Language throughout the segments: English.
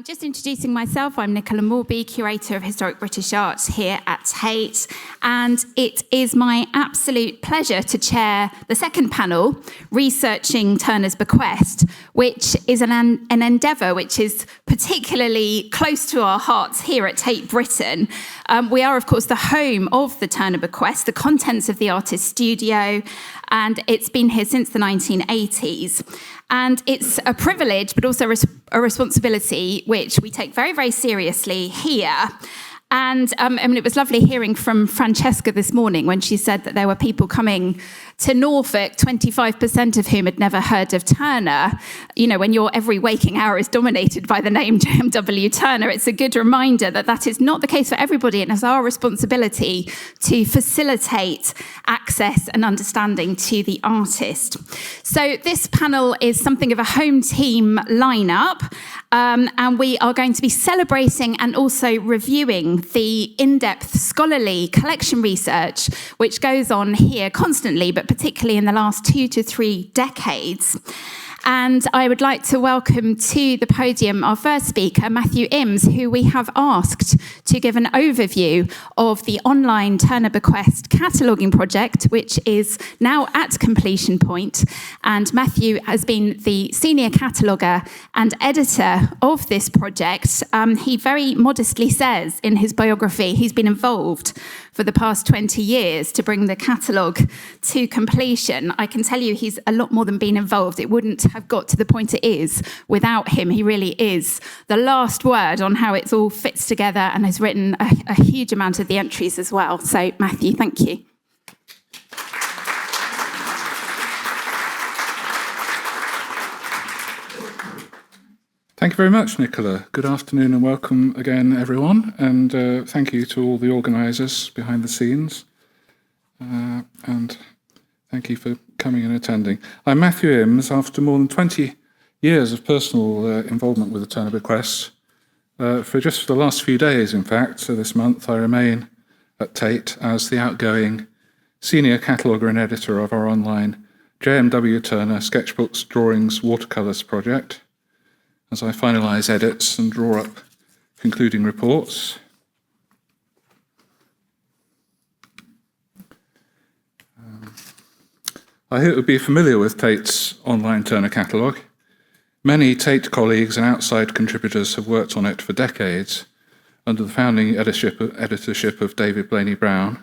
Just introducing myself, I'm Nicola Moorby, Curator of Historic British Art here at Tate, and it is my absolute pleasure to chair the second panel, Researching Turner's Bequest, which is an endeavour which is particularly close to our hearts here at Tate Britain. We are, of course, the home of the Turner Bequest, the contents of the artist's studio, and it's been here since the 1980s. And it's a privilege, but also a responsibility, which we take very, very seriously here. And it was lovely hearing from Francesca this morning when she said that there were people coming to Norfolk, 25% of whom had never heard of Turner. You know, when your every waking hour is dominated by the name J.M.W. Turner, it's a good reminder that that is not the case for everybody, and it's our responsibility to facilitate access and understanding to the artist. So this panel is something of a home team lineup, and we are going to be celebrating and also reviewing the in-depth scholarly collection research which goes on here constantly, but particularly in the last 2 to 3 decades. And I would like to welcome to the podium our first speaker, Matthew Imms, who we have asked to give an overview of the online Turner Bequest cataloguing project, which is now at completion point. And Matthew has been the senior cataloguer and editor of this project. He very modestly says in his biography he's been involved for the past 20 years to bring the catalogue to completion. I can tell you he's a lot more than been involved. It wouldn't have got to the point it is without him. He really is the last word on how it all fits together and has written a huge amount of the entries as well. So, Matthew, thank you. Thank you very much, Nicola. Good afternoon and welcome again, everyone. And thank you to all the organisers behind the scenes. And thank you for coming and attending. I'm Matthew Imms. After more than 20 years of personal involvement with the Turner Bequest, for just the last few days, in fact, so this month, I remain at Tate as the outgoing senior cataloguer and editor of our online J.M.W. Turner Sketchbooks, Drawings, Watercolours project, as I finalise edits and draw up concluding reports. I hope you'll be familiar with Tate's online Turner Catalogue. Many Tate colleagues and outside contributors have worked on it for decades under the founding editorship of David Blaney Brown.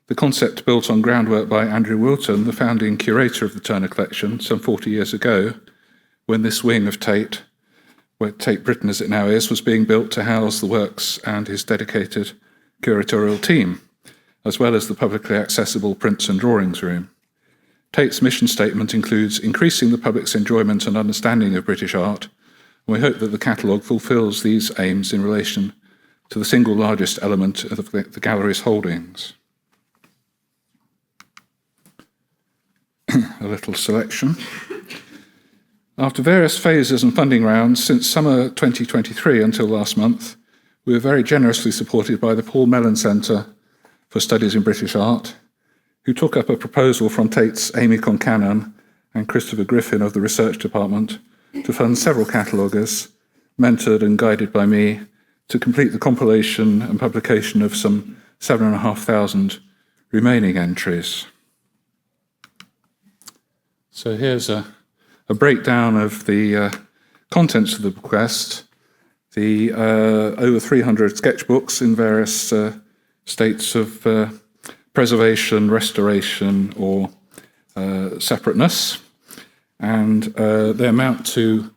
The concept built on groundwork by Andrew Wilton, the founding curator of the Turner collection, some 40 years ago, when this wing of Tate, where Tate Britain as it now is, was being built to house the works and his dedicated curatorial team, as well as the publicly accessible prints and drawings room. Tate's mission statement includes increasing the public's enjoyment and understanding of British art, and we hope that the catalogue fulfills these aims in relation to the single largest element of the gallery's holdings. A little selection. After various phases and funding rounds since summer 2023 until last month, we were very generously supported by the Paul Mellon Centre for Studies in British Art, who took up a proposal from Tate's Amy Concannon and Christopher Griffin of the Research Department to fund several cataloguers, mentored and guided by me, to complete the compilation and publication of some 7,500 remaining entries. So here's a breakdown of the contents of the bequest, the over 300 sketchbooks in various states of preservation, restoration, or separateness, and they amount to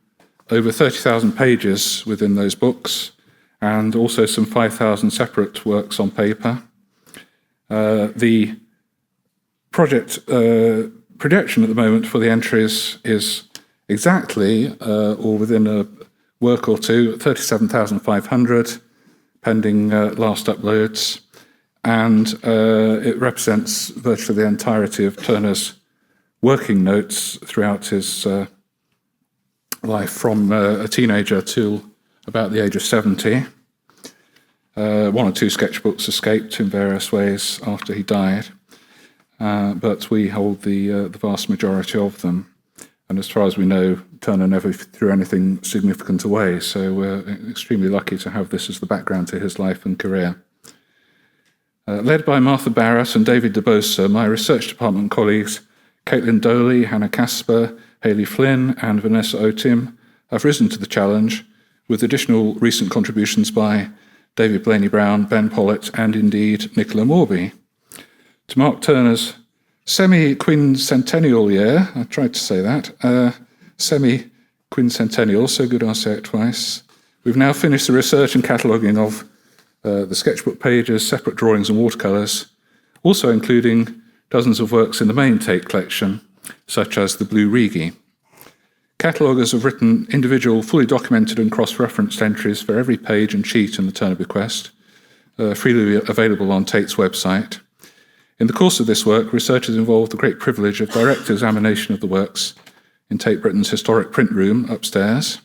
over 30,000 pages within those books, and also some 5,000 separate works on paper. The project projection at the moment for the entries is exactly, or within a work or two, 37,500, pending last uploads, and it represents virtually the entirety of Turner's working notes throughout his life, from a teenager till about the age of 70. 1 or 2 sketchbooks escaped in various ways after he died. But we hold the vast majority of them. And as far as we know, Turner never threw anything significant away, so we're extremely lucky to have this as the background to his life and career. Led by Martha Barrett and David DeBosa, my research department colleagues, Caitlin Doley, Hannah Casper, Hayley Flynn, and Vanessa Otim, have risen to the challenge, with additional recent contributions by David Blaney-Brown, Ben Pollitt, and indeed Nicola Moorby. To mark Turner's semi-quincentennial year, I tried to say that, semi-quincentennial, so good I'll say it twice, we've now finished the research and cataloguing of the sketchbook pages, separate drawings and watercolours, also including dozens of works in the main Tate collection, such as the Blue Rigi. Cataloguers have written individual, fully documented and cross-referenced entries for every page and sheet in the Turner Bequest, freely available on Tate's website. In the course of this work, researchers involved the great privilege of direct examination of the works in Tate Britain's historic print room upstairs,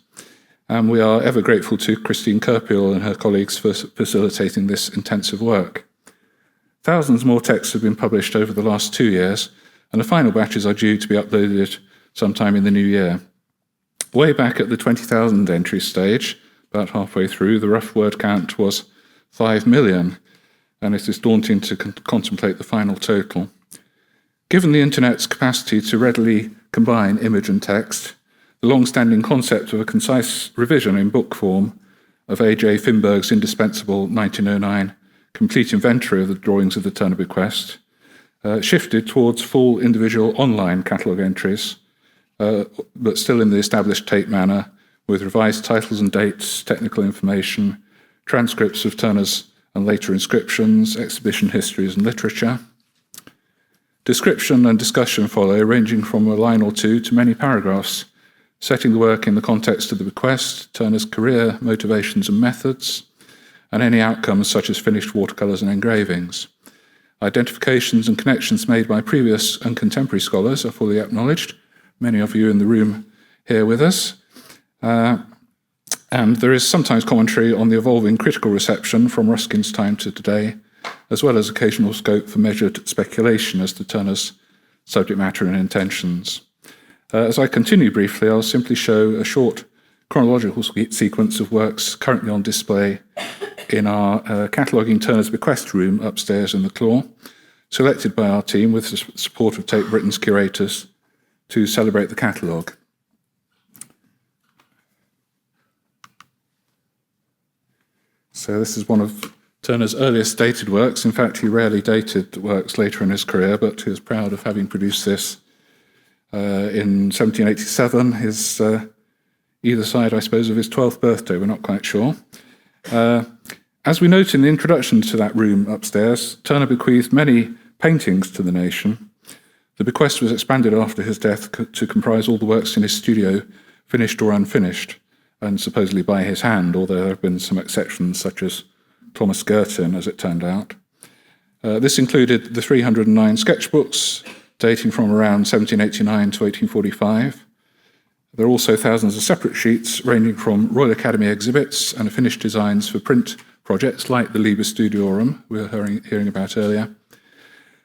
and we are ever grateful to Christine Kerpiel and her colleagues for facilitating this intensive work. Thousands more texts have been published over the last 2 years, and the final batches are due to be uploaded sometime in the new year. Way back at the 20,000 entry stage, about halfway through, the rough word count was 5 million, and it is daunting to contemplate the final total. Given the internet's capacity to readily combine image and text, the long-standing concept of a concise revision in book form of A.J. Finberg's indispensable 1909 complete inventory of the drawings of the Turner Bequest shifted towards full individual online catalogue entries, but still in the established Tate manner, with revised titles and dates, technical information, transcripts of Turner's and later inscriptions, exhibition histories and literature. Description and discussion follow, ranging from a line or two to many paragraphs, setting the work in the context of the bequest, Turner's career, motivations and methods, and any outcomes such as finished watercolours and engravings. Identifications and connections made by previous and contemporary scholars are fully acknowledged, many of you in the room here with us. And there is sometimes commentary on the evolving critical reception from Ruskin's time to today, as well as occasional scope for measured speculation as to Turner's subject matter and intentions. As I continue briefly, I'll simply show a short chronological sequence of works currently on display in our cataloguing Turner's Bequest room upstairs in the Clore, selected by our team with the support of Tate Britain's curators to celebrate the catalogue. So this is one of Turner's earliest dated works. In fact, he rarely dated works later in his career, but he was proud of having produced this in 1787, his either side, I suppose, of his 12th birthday, we're not quite sure. As we note in the introduction to that room upstairs, Turner bequeathed many paintings to the nation. The bequest was expanded after his death to comprise all the works in his studio, finished or unfinished, and supposedly by his hand, although there have been some exceptions, such as Thomas Girton, as it turned out. This included the 309 sketchbooks, dating from around 1789 to 1845. There are also thousands of separate sheets, ranging from Royal Academy exhibits and finished designs for print projects like the Liber Studiorum we were hearing about earlier,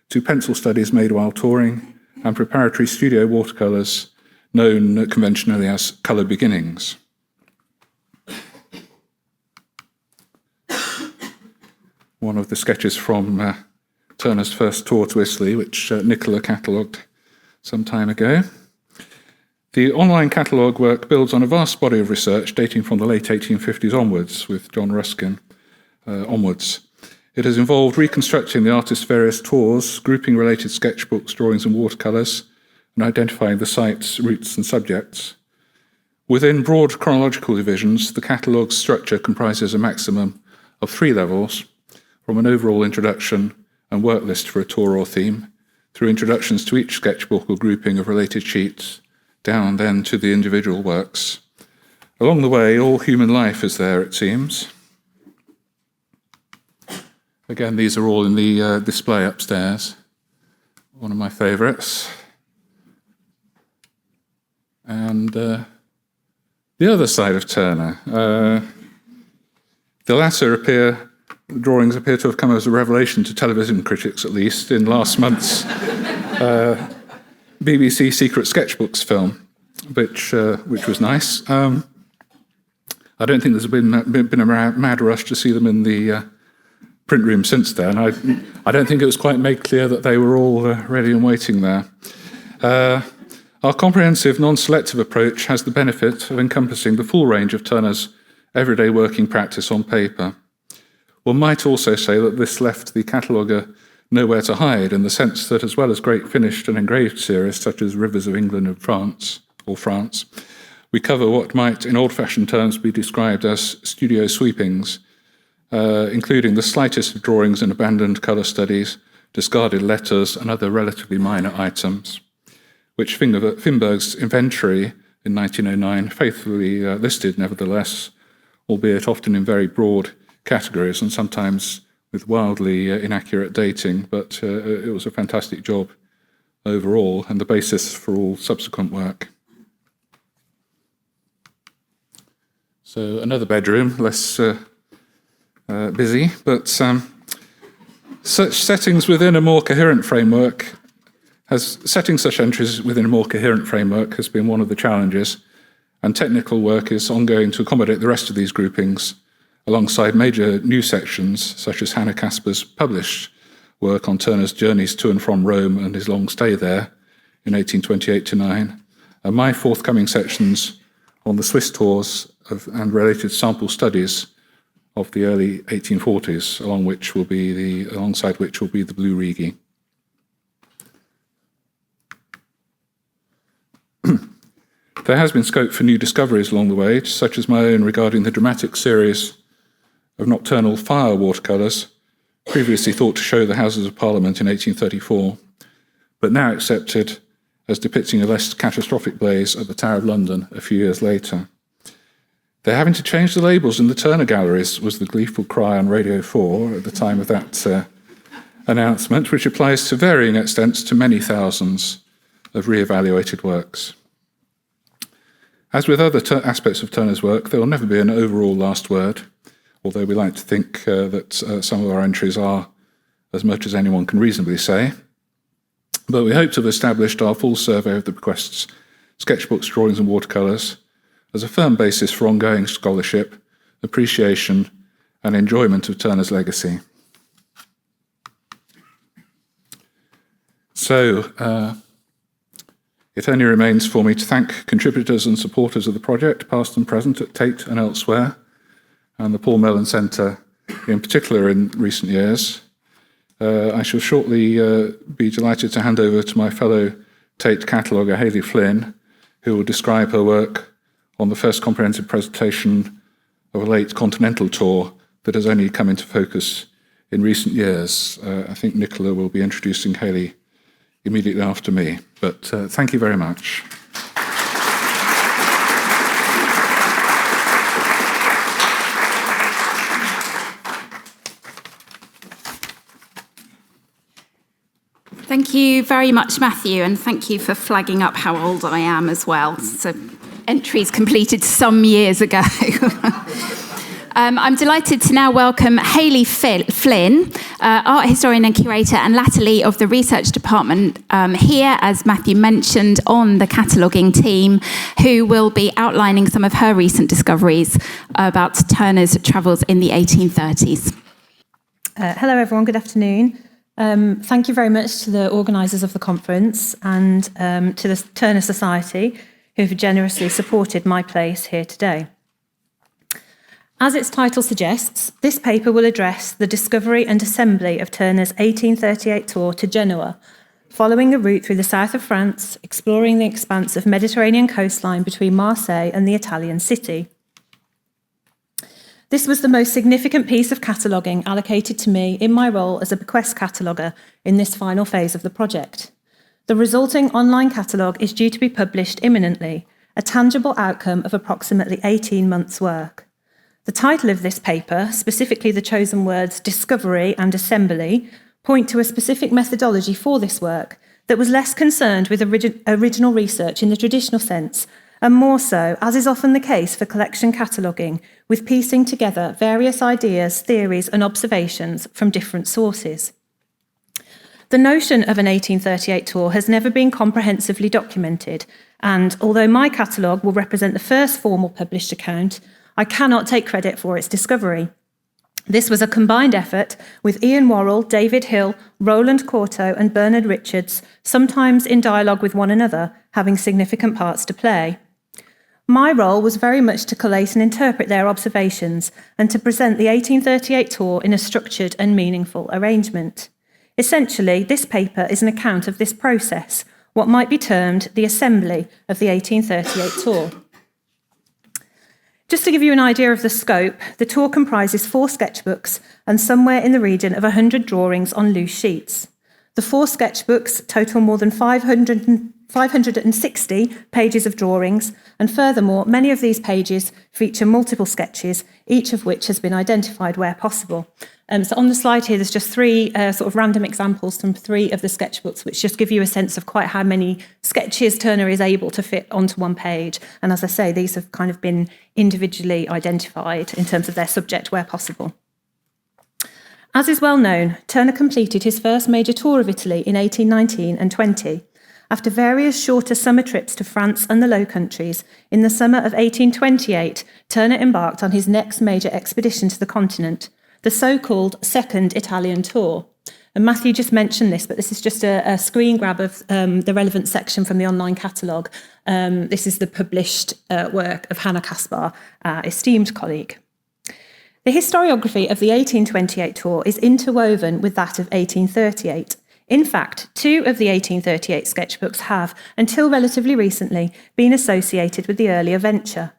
to pencil studies made while touring, and preparatory studio watercolours known conventionally as colour beginnings. One of the sketches from Turner's first tour to Italy, which Nicola catalogued some time ago. The online catalogue work builds on a vast body of research dating from the late 1850s onwards, with John Ruskin onwards. It has involved reconstructing the artist's various tours, grouping related sketchbooks, drawings and watercolours, and identifying the sites, routes and subjects. Within broad chronological divisions, the catalogue's structure comprises a maximum of 3 levels, from an overall introduction and work list for a tour or theme, through introductions to each sketchbook or grouping of related sheets, down then to the individual works. Along the way, all human life is there, it seems. Again, these are all in the display upstairs. One of my favourites. And the other side of Turner. The latter drawings appear to have come as a revelation to television critics, at least, in last month's BBC Secret Sketchbooks film. which was nice. I don't think there's been a mad rush to see them in the print room since then. I don't think it was quite made clear that they were all ready and waiting there. Our comprehensive, non-selective approach has the benefit of encompassing the full range of Turner's everyday working practice on paper. One might also say that this left the cataloguer nowhere to hide, in the sense that as well as great finished and engraved series such as Rivers of England and France, we cover what might in old-fashioned terms be described as studio sweepings, including the slightest of drawings and abandoned colour studies, discarded letters and other relatively minor items, which Finberg's inventory in 1909 faithfully listed nevertheless, albeit often in very broad categories and sometimes with wildly inaccurate dating, but it was a fantastic job overall and the basis for all subsequent work. So another bedroom, less busy, but such settings within a more coherent framework setting such entries within a more coherent framework has been one of the challenges, and technical work is ongoing to accommodate the rest of these groupings, alongside major new sections such as Hannah Casper's published work on Turner's journeys to and from Rome and his long stay there in 1828-9, and my forthcoming sections on the Swiss tours and related sample studies of the early 1840s, alongside which will be the Blue Rigi. There has been scope for new discoveries along the way, such as my own regarding the dramatic series of nocturnal fire watercolours, previously thought to show the Houses of Parliament in 1834, but now accepted as depicting a less catastrophic blaze at the Tower of London a few years later. They're having to change the labels in the Turner galleries, was the gleeful cry on Radio 4 at the time of that announcement, which applies to varying extents to many thousands of re-evaluated works. As with other aspects of Turner's work, there will never be an overall last word, although we like to think that some of our entries are as much as anyone can reasonably say. But we hope to have established our full survey of the bequests, sketchbooks, drawings and watercolours as a firm basis for ongoing scholarship, appreciation and enjoyment of Turner's legacy. So, it only remains for me to thank contributors and supporters of the project, past and present at Tate and elsewhere, and the Paul Mellon Centre in particular in recent years. I shall shortly be delighted to hand over to my fellow Tate cataloguer, Hayley Flynn, who will describe her work on the first comprehensive presentation of a late continental tour that has only come into focus in recent years. I think Nicola will be introducing Hayley immediately after me, but thank you very much. Thank you very much, Matthew, and thank you for flagging up how old I am as well. So, entries completed some years ago. I'm delighted to now welcome Hayley Flynn, art historian and curator, and latterly of the research department here, as Matthew mentioned, on the cataloguing team, who will be outlining some of her recent discoveries about Turner's travels in the 1830s. Hello, everyone. Good afternoon. Thank you very much to the organisers of the conference and to the Turner Society, who have generously supported my place here today. As its title suggests, this paper will address the discovery and assembly of Turner's 1838 tour to Genoa, following a route through the south of France, exploring the expanse of Mediterranean coastline between Marseille and the Italian city. This was the most significant piece of cataloguing allocated to me in my role as a Bequest cataloguer in this final phase of the project. The resulting online catalogue is due to be published imminently, a tangible outcome of approximately 18 months' work. The title of this paper, specifically the chosen words discovery and assembly, point to a specific methodology for this work that was less concerned with original research in the traditional sense, and more so, as is often the case for collection cataloguing, with piecing together various ideas, theories and observations from different sources. The notion of an 1838 tour has never been comprehensively documented, And although my catalogue will represent the first formal published account, I cannot take credit for its discovery. This was a combined effort with Ian Worrell, David Hill, Roland Corto and Bernard Richards, sometimes in dialogue with one another, having significant parts to play. My role was very much to collate and interpret their observations and to present the 1838 tour in a structured and meaningful arrangement. Essentially, this paper is an account of this process, what might be termed the assembly of the 1838 tour. Just to give you an idea of the scope, the tour comprises 4 sketchbooks and somewhere in the region of 100 drawings on loose sheets. The 4 sketchbooks total more than 560 pages of drawings, and furthermore, many of these pages feature multiple sketches, each of which has been identified where possible. So on the slide here, there's just 3 sort of random examples from 3 of the sketchbooks, which just give you a sense of quite how many sketches Turner is able to fit onto one page. And as I say, these have kind of been individually identified in terms of their subject where possible. As is well known, Turner completed his first major tour of Italy in 1819 and 20. After various shorter summer trips to France and the Low Countries, in the summer of 1828, Turner embarked on his next major expedition to the continent, the so-called Second Italian Tour. And Matthew just mentioned this, but this is just a screen grab of the relevant section from the online catalogue. This is the published work of Hannah Caspar, our esteemed colleague. The historiography of the 1828 tour is interwoven with that of 1838. In fact, 2 of the 1838 sketchbooks have, until relatively recently, been associated with the earlier venture.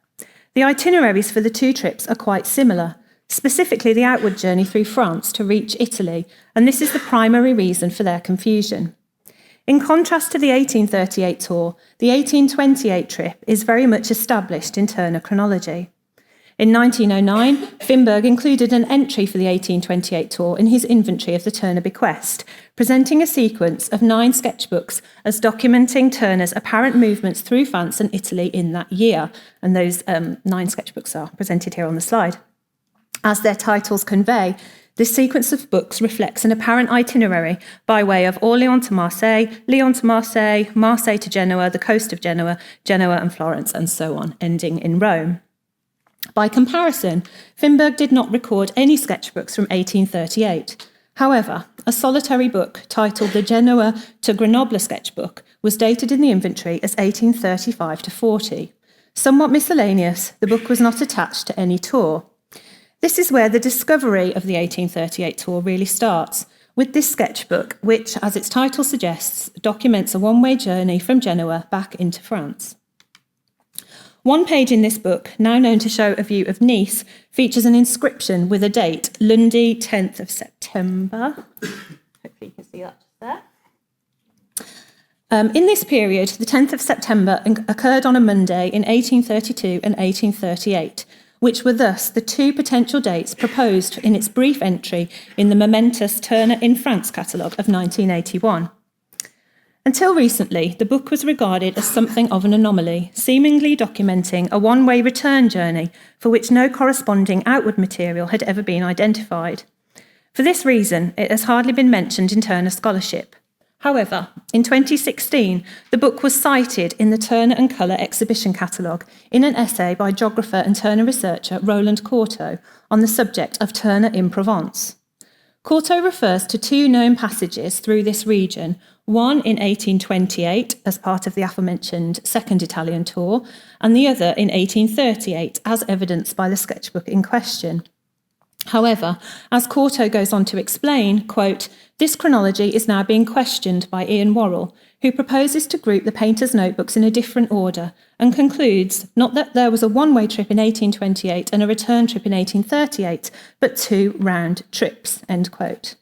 The itineraries for the 2 trips are quite similar, specifically the outward journey through France to reach Italy, and this is the primary reason for their confusion. In contrast to the 1838 tour, the 1828 trip is very much established in Turner chronology. In 1909, Finberg included an entry for the 1828 tour in his inventory of the Turner Bequest, presenting a sequence of 9 sketchbooks as documenting Turner's apparent movements through France and Italy in that year, and those 9 sketchbooks are presented here on the slide. As their titles convey, this sequence of books reflects an apparent itinerary by way of Orléans to Marseille, Lyon to Marseille, Marseille to Genoa, the coast of Genoa, Genoa and Florence, and so on, ending in Rome. By comparison, Finberg did not record any sketchbooks from 1838. However, a solitary book titled the Genoa to Grenoble sketchbook was dated in the inventory as 1835 to 40. Somewhat miscellaneous, the book was not attached to any tour. This is where the discovery of the 1838 tour really starts, with this sketchbook, which, as its title suggests, documents a one-way journey from Genoa back into France. One page in this book, now known to show a view of Nice, features an inscription with a date, Lundy, 10th of September. Hopefully you can see that just there. In this period, the 10th of September occurred on a Monday in 1832 and 1838, which were thus the 2 potential dates proposed in its brief entry in the momentous Turner in France catalogue of 1981. Until recently, the book was regarded as something of an anomaly, seemingly documenting a one-way return journey for which no corresponding outward material had ever been identified. For this reason, it has hardly been mentioned in Turner scholarship. However, in 2016, the book was cited in the Turner and Colour exhibition catalogue in an essay by geographer and Turner researcher Roland Corto on the subject of Turner in Provence. Corto refers to 2 known passages through this region, one in 1828 as part of the aforementioned Second Italian Tour, and the other in 1838 as evidenced by the sketchbook in question. However, as Corto goes on to explain, quote, this chronology is now being questioned by Ian Worrell, who proposes to group the painter's notebooks in a different order and concludes not that there was a one-way trip in 1828 and a return trip in 1838, but 2 round trips, end quote.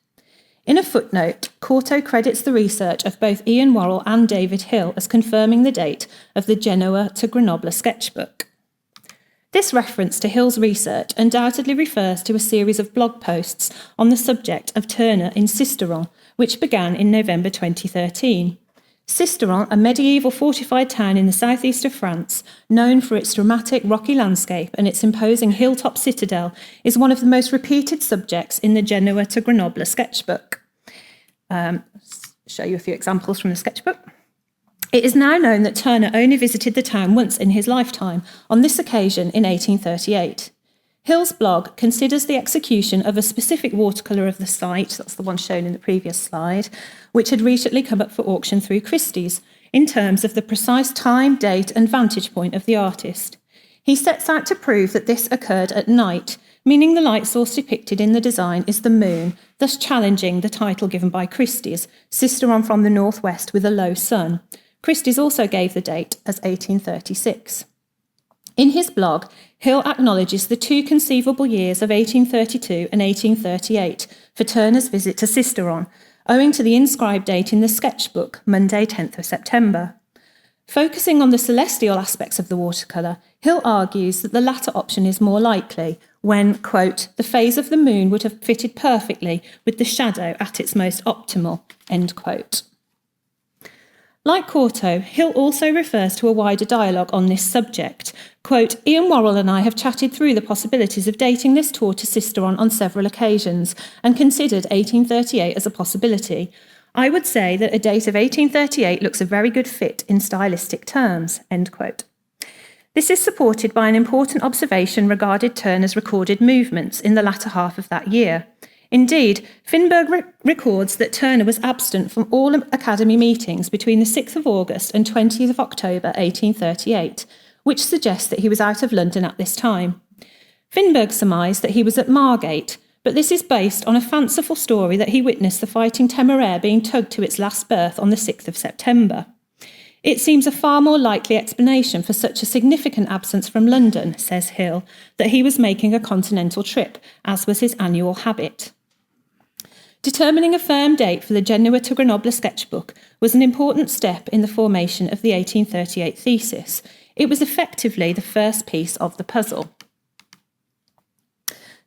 In a footnote, Corto credits the research of both Ian Worrell and David Hill as confirming the date of the Genoa to Grenoble sketchbook. This reference to Hill's research undoubtedly refers to a series of blog posts on the subject of Turner in Sisteron, which began in November 2013. Sisteron, a medieval fortified town in the southeast of France, known for its dramatic rocky landscape and its imposing hilltop citadel, is one of the most repeated subjects in the Genoa to Grenoble sketchbook. Show you a few examples from the sketchbook. It is now known that Turner only visited the town once in his lifetime, on this occasion in 1838. Hill's blog considers the execution of a specific watercolour of the site, that's the one shown in the previous slide, which had recently come up for auction through Christie's, in terms of the precise time, date and vantage point of the artist. He sets out to prove that this occurred at night, meaning the light source depicted in the design is the moon, thus challenging the title given by Christie's, Sister on from the northwest with a low sun. Christie's also gave the date as 1836. In his blog, Hill acknowledges the two conceivable years of 1832 and 1838 for Turner's visit to Sisteron, owing to the inscribed date in the sketchbook, Monday 10th of September. Focusing on the celestial aspects of the watercolour, Hill argues that the latter option is more likely when, quote, the phase of the moon would have fitted perfectly with the shadow at its most optimal, end quote. Like Corto, Hill also refers to a wider dialogue on this subject. Quote, Ian Worrell and I have chatted through the possibilities of dating this tour to Sisteron on several occasions and considered 1838 as a possibility. I would say that a date of 1838 looks a very good fit in stylistic terms, end quote. This is supported by an important observation regarding Turner's recorded movements in the latter half of that year. Indeed, Finberg records that Turner was absent from all Academy meetings between the 6th of August and 20th of October 1838, which suggests that he was out of London at this time. Finberg surmised that he was at Margate, but this is based on a fanciful story that he witnessed the Fighting Temeraire being tugged to its last berth on the 6th of September. It seems a far more likely explanation for such a significant absence from London, says Hill, that he was making a continental trip, as was his annual habit. Determining a firm date for the Genoa to Grenoble sketchbook was an important step in the formation of the 1838 thesis. It was effectively the first piece of the puzzle.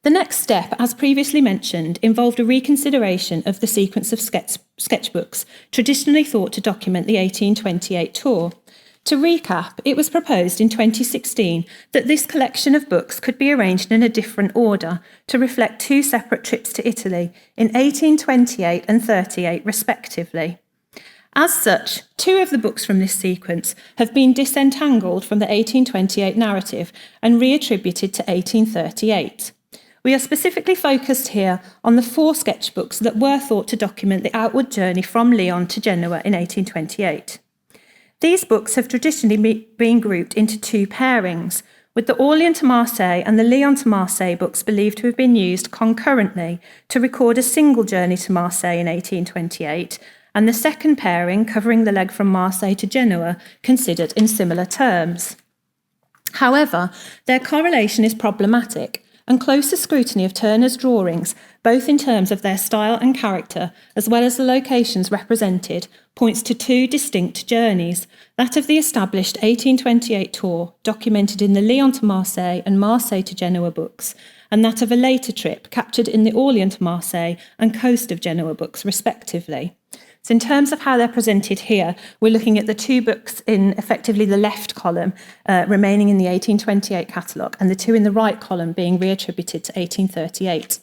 The next step, as previously mentioned, involved a reconsideration of the sequence of sketchbooks traditionally thought to document the 1828 tour. To recap, it was proposed in 2016 that this collection of books could be arranged in a different order to reflect two separate trips to Italy in 1828 and 38 respectively. As such, two of the books from this sequence have been disentangled from the 1828 narrative and reattributed to 1838. We are specifically focused here on the four sketchbooks that were thought to document the outward journey from Lyon to Genoa in 1828. These books have traditionally been grouped into two pairings, with the Orléans to Marseille and the Lyon to Marseille books believed to have been used concurrently to record a single journey to Marseille in 1828, and the second pairing, covering the leg from Marseille to Genoa, considered in similar terms. However, their correlation is problematic, and closer scrutiny of Turner's drawings, both in terms of their style and character, as well as the locations represented, points to two distinct journeys, that of the established 1828 tour, documented in the Lyon to Marseille and Marseille to Genoa books, and that of a later trip, captured in the Orléans to Marseille and Coast of Genoa books, respectively. So in terms of how they're presented here, we're looking at the two books in effectively the left column remaining in the 1828 catalogue and the two in the right column being reattributed to 1838.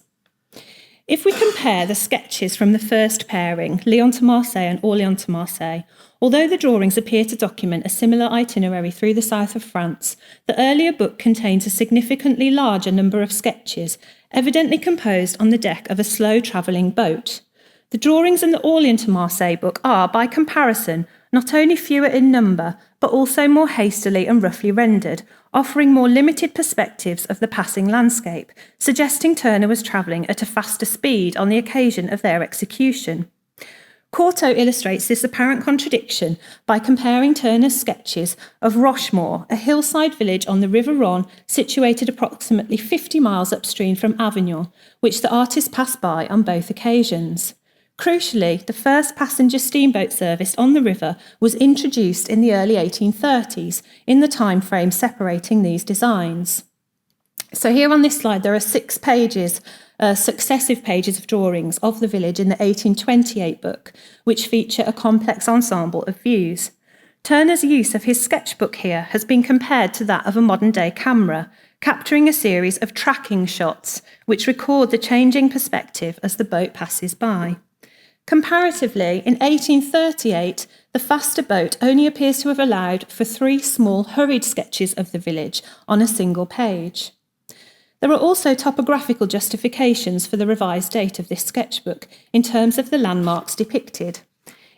If we compare the sketches from the first pairing, Lyon to Marseille and Orléans to Marseille, although the drawings appear to document a similar itinerary through the south of France, the earlier book contains a significantly larger number of sketches, evidently composed on the deck of a slow-travelling boat. The drawings in the Orléans to Marseille book are, by comparison, not only fewer in number, but also more hastily and roughly rendered, offering more limited perspectives of the passing landscape, suggesting Turner was travelling at a faster speed on the occasion of their execution. Corto illustrates this apparent contradiction by comparing Turner's sketches of Rochemore, a hillside village on the River Rhône situated approximately 50 miles upstream from Avignon, which the artist passed by on both occasions. Crucially, the first passenger steamboat service on the river was introduced in the early 1830s, in the time frame separating these designs. So here on this slide, there are 6 pages, successive pages of drawings of the village in the 1828 book, which feature a complex ensemble of views. Turner's use of his sketchbook here has been compared to that of a modern-day camera, capturing a series of tracking shots, which record the changing perspective as the boat passes by. Comparatively, in 1838, the faster boat only appears to have allowed for 3 small, hurried sketches of the village on a single page. There are also topographical justifications for the revised date of this sketchbook in terms of the landmarks depicted.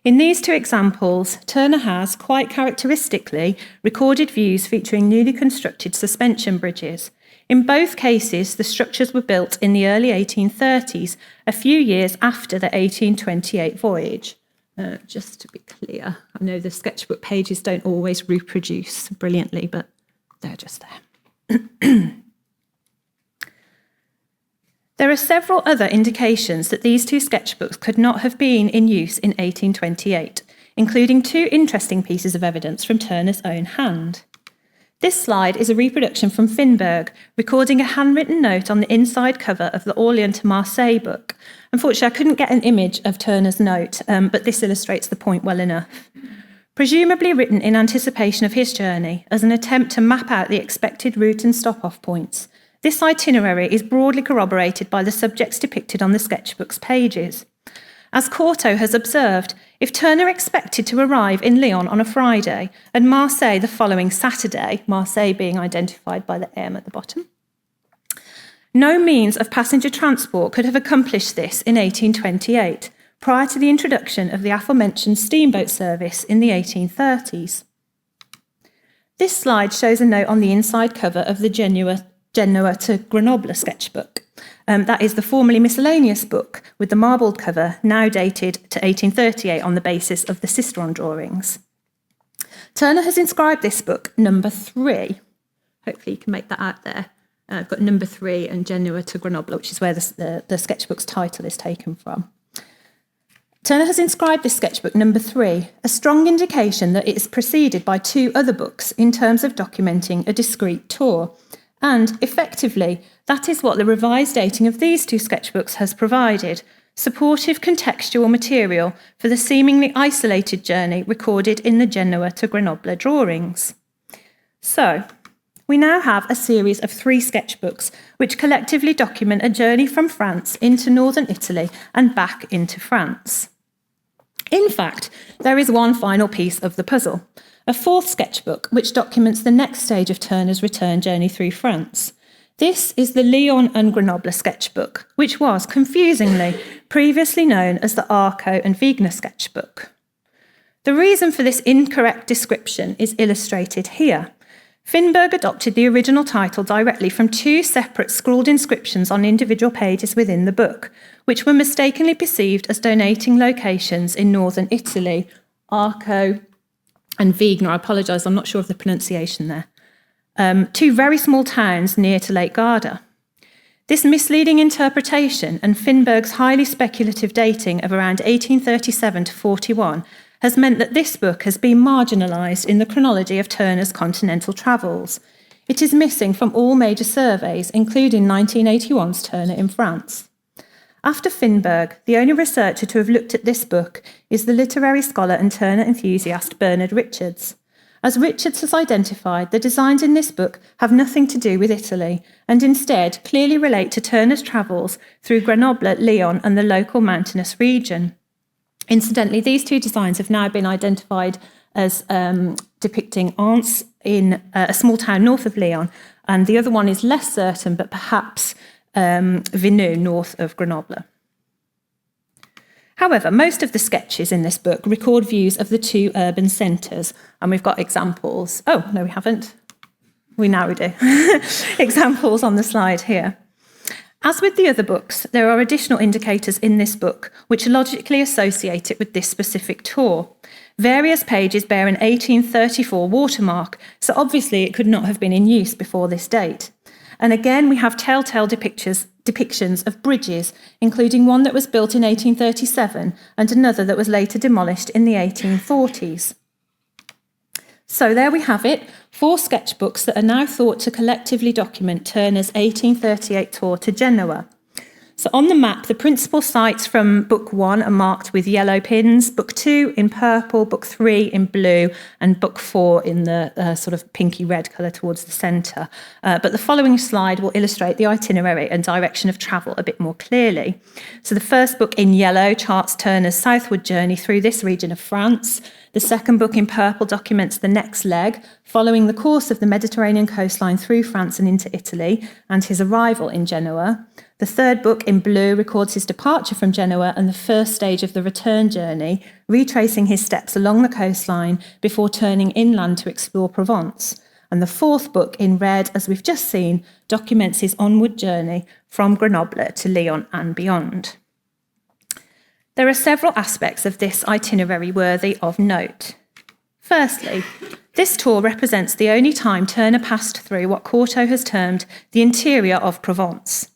In these 2 examples, Turner has, quite characteristically, recorded views featuring newly constructed suspension bridges. In both cases, the structures were built in the early 1830s, a few years after the 1828 voyage. Just to be clear, I know the sketchbook pages don't always reproduce brilliantly, but they're just there. There are several other indications that these 2 sketchbooks could not have been in use in 1828, including 2 interesting pieces of evidence from Turner's own hand. This slide is a reproduction from Finberg, recording a handwritten note on the inside cover of the Orléans to Marseille book. Unfortunately, I couldn't get an image of Turner's note, but this illustrates the point well enough. Presumably written in anticipation of his journey, as an attempt to map out the expected route and stop-off points, this itinerary is broadly corroborated by the subjects depicted on the sketchbook's pages. As Corto has observed, if Turner expected to arrive in Lyon on a Friday and Marseille the following Saturday, Marseille being identified by the M at the bottom, no means of passenger transport could have accomplished this in 1828, prior to the introduction of the aforementioned steamboat service in the 1830s. This slide shows a note on the inside cover of the Genoa to Grenoble sketchbook. That is the formerly miscellaneous book with the marbled cover, now dated to 1838 on the basis of the Cisteron drawings. Turner has inscribed this book number 3. Hopefully you can make that out there. I've got number 3 and Genoa to Grenoble, which is where the sketchbook's title is taken from. Turner has inscribed this sketchbook number 3, a strong indication that it is preceded by 2 other books in terms of documenting a discrete tour. And, effectively, that is what the revised dating of these 2 sketchbooks has provided, supportive contextual material for the seemingly isolated journey recorded in the Genoa to Grenoble drawings. So, we now have a series of 3 sketchbooks which collectively document a journey from France into northern Italy and back into France. In fact, there is one final piece of the puzzle. A 4th sketchbook, which documents the next stage of Turner's return journey through France. This is the Lyon and Grenoble sketchbook, which was, confusingly, previously known as the Arco and Vigna sketchbook. The reason for this incorrect description is illustrated here. Finberg adopted the original title directly from 2 separate scrawled inscriptions on individual pages within the book, which were mistakenly perceived as donating locations in northern Italy, Arco and Vigna. I apologise, I'm not sure of the pronunciation there. 2 very small towns near to Lake Garda. This misleading interpretation and Finberg's highly speculative dating of around 1837 to 41 has meant that this book has been marginalised in the chronology of Turner's continental travels. It is missing from all major surveys, including 1981's Turner in France. After Finberg, the only researcher to have looked at this book is the literary scholar and Turner enthusiast Bernard Richards. As Richards has identified, the designs in this book have nothing to do with Italy, and instead clearly relate to Turner's travels through Grenoble, Lyon, and the local mountainous region. Incidentally, these 2 designs have now been identified as depicting Imms in a small town north of Lyon, and the other one is less certain, but perhaps Vineux, north of Grenoble. However, most of the sketches in this book record views of the 2 urban centres, and we've got examples. Oh, no, we haven't. We do. Examples on the slide here. As with the other books, there are additional indicators in this book which logically associate it with this specific tour. Various pages bear an 1834 watermark, so obviously it could not have been in use before this date. And again, we have telltale depictions of bridges, including one that was built in 1837 and another that was later demolished in the 1840s. So there we have it, 4 sketchbooks that are now thought to collectively document Turner's 1838 tour to Genoa. So on the map, the principal sites from Book 1 are marked with yellow pins, Book 2 in purple, Book 3 in blue, and Book 4 in the sort of pinky red colour towards the centre. But the following slide will illustrate the itinerary and direction of travel a bit more clearly. So the first book in yellow charts Turner's southward journey through this region of France. The second book in purple documents the next leg, following the course of the Mediterranean coastline through France and into Italy, and his arrival in Genoa. The third book in blue records his departure from Genoa and the first stage of the return journey, retracing his steps along the coastline before turning inland to explore Provence. And the fourth book in red, as we've just seen, documents his onward journey from Grenoble to Lyon and beyond. There are several aspects of this itinerary worthy of note. Firstly, this tour represents the only time Turner passed through what Cortot has termed the interior of Provence.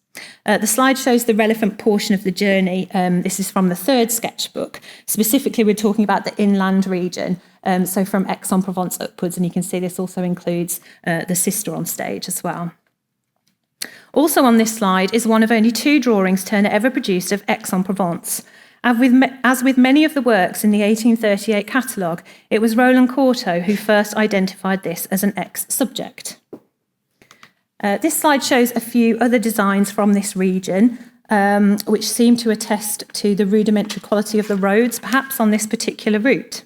The slide shows the relevant portion of the journey. This is from the third sketchbook. Specifically, we're talking about the inland region, so from Aix-en-Provence upwards, and you can see this also includes the Sisteron stage as well. Also on this slide is one of only 2 drawings Turner ever produced of Aix-en-Provence. As with many of the works in the 1838 catalogue, it was Roland Cortot who first identified this as an Aix-subject. This slide shows a few other designs from this region, which seem to attest to the rudimentary quality of the roads, perhaps on this particular route.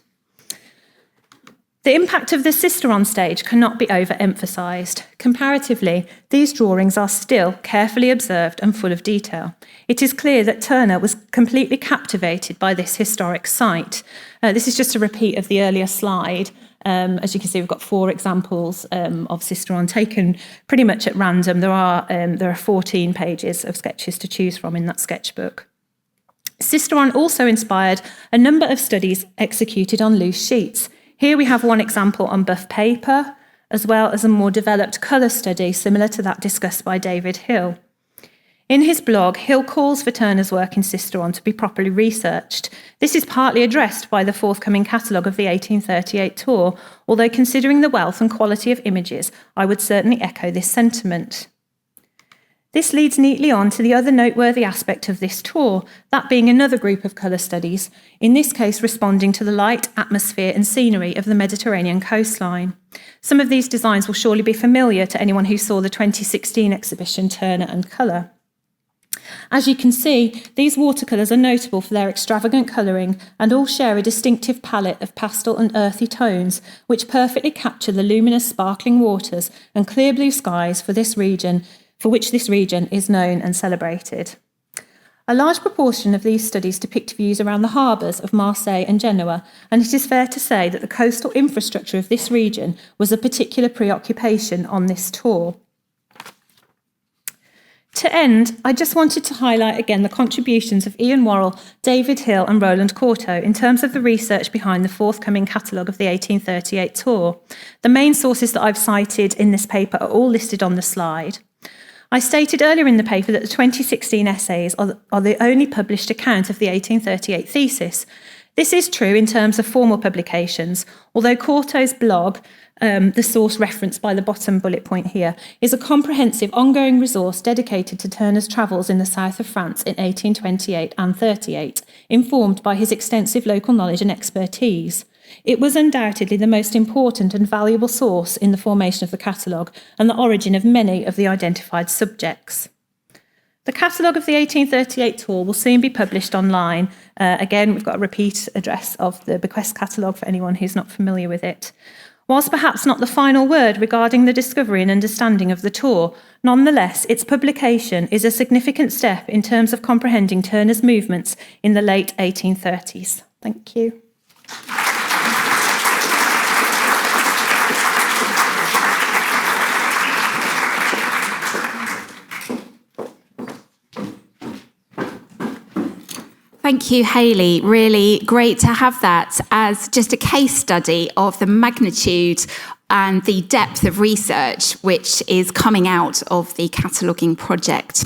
The impact of the Sisteron stage cannot be overemphasised. Comparatively, these drawings are still carefully observed and full of detail. It is clear that Turner was completely captivated by this historic site. This is just a repeat of the earlier slide. As you can see, we've got 4 examples of Sisteron taken pretty much at random. There are 14 pages of sketches to choose from in that sketchbook. Sisteron also inspired a number of studies executed on loose sheets. Here we have one example on buff paper, as well as a more developed colour study similar to that discussed by David Hill. In his blog, Hill calls for Turner's work in Sisteron to be properly researched. This is partly addressed by the forthcoming catalogue of the 1838 tour, although considering the wealth and quality of images, I would certainly echo this sentiment. This leads neatly on to the other noteworthy aspect of this tour, that being another group of colour studies, in this case responding to the light, atmosphere and scenery of the Mediterranean coastline. Some of these designs will surely be familiar to anyone who saw the 2016 exhibition Turner and Colour. As you can see, these watercolours are notable for their extravagant colouring and all share a distinctive palette of pastel and earthy tones, which perfectly capture the luminous sparkling waters and clear blue skies for which this region is known and celebrated. A large proportion of these studies depict views around the harbours of Marseille and Genoa, and it is fair to say that the coastal infrastructure of this region was a particular preoccupation on this tour. To end, I just wanted to highlight again the contributions of Ian Worrell, David Hill and Roland Cortot in terms of the research behind the forthcoming catalogue of the 1838 tour. The main sources that I've cited in this paper are all listed on the slide. I stated earlier in the paper that the 2016 essays are the only published account of the 1838 thesis. This is true in terms of formal publications, although Cortot's blog, the source referenced by the bottom bullet point here, is a comprehensive ongoing resource dedicated to Turner's travels in the south of France in 1828 and 38, informed by his extensive local knowledge and expertise. It was undoubtedly the most important and valuable source in the formation of the catalogue and the origin of many of the identified subjects. The catalogue of the 1838 tour will soon be published online. Again, we've got a repeat address of the Bequest catalogue for anyone who's not familiar with it. Whilst perhaps not the final word regarding the discovery and understanding of the tour, nonetheless, its publication is a significant step in terms of comprehending Turner's movements in the late 1830s. Thank you. Thank you, Hayley. Really great to have that as just a case study of the magnitude and the depth of research which is coming out of the cataloguing project.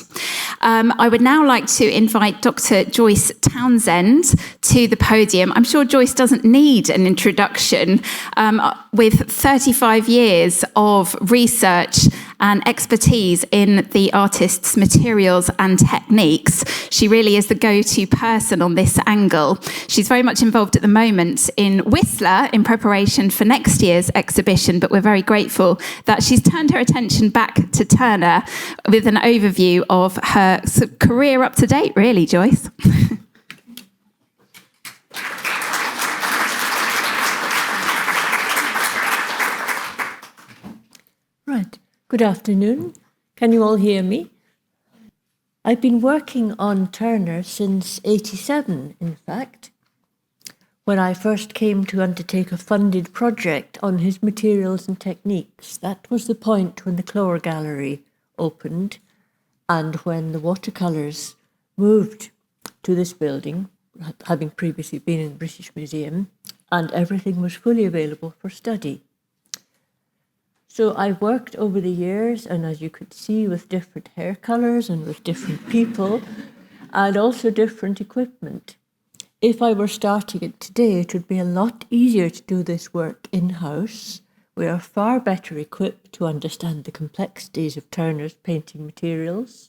I would now like to invite Dr. Joyce Townsend to the podium. I'm sure Joyce doesn't need an introduction. with 35 years of research and expertise in the artist's materials and techniques. She really is the go-to person on this angle. She's very much involved at the moment in Whistler in preparation for next year's exhibition, but we're very grateful that she's turned her attention back to Turner with an overview of her career up to date, really, Joyce. Right. Good afternoon. Can you all hear me? I've been working on Turner since '87, in fact, when I first came to undertake a funded project on his materials and techniques. That was the point when the Clore gallery opened and when the watercolours moved to this building, having previously been in the British Museum, and everything was fully available for study. So I've worked over the years, and as you could see, with different hair colours and with different people, and also different equipment. If I were starting it today, it would be a lot easier to do this work in-house. We are far better equipped to understand the complexities of Turner's painting materials.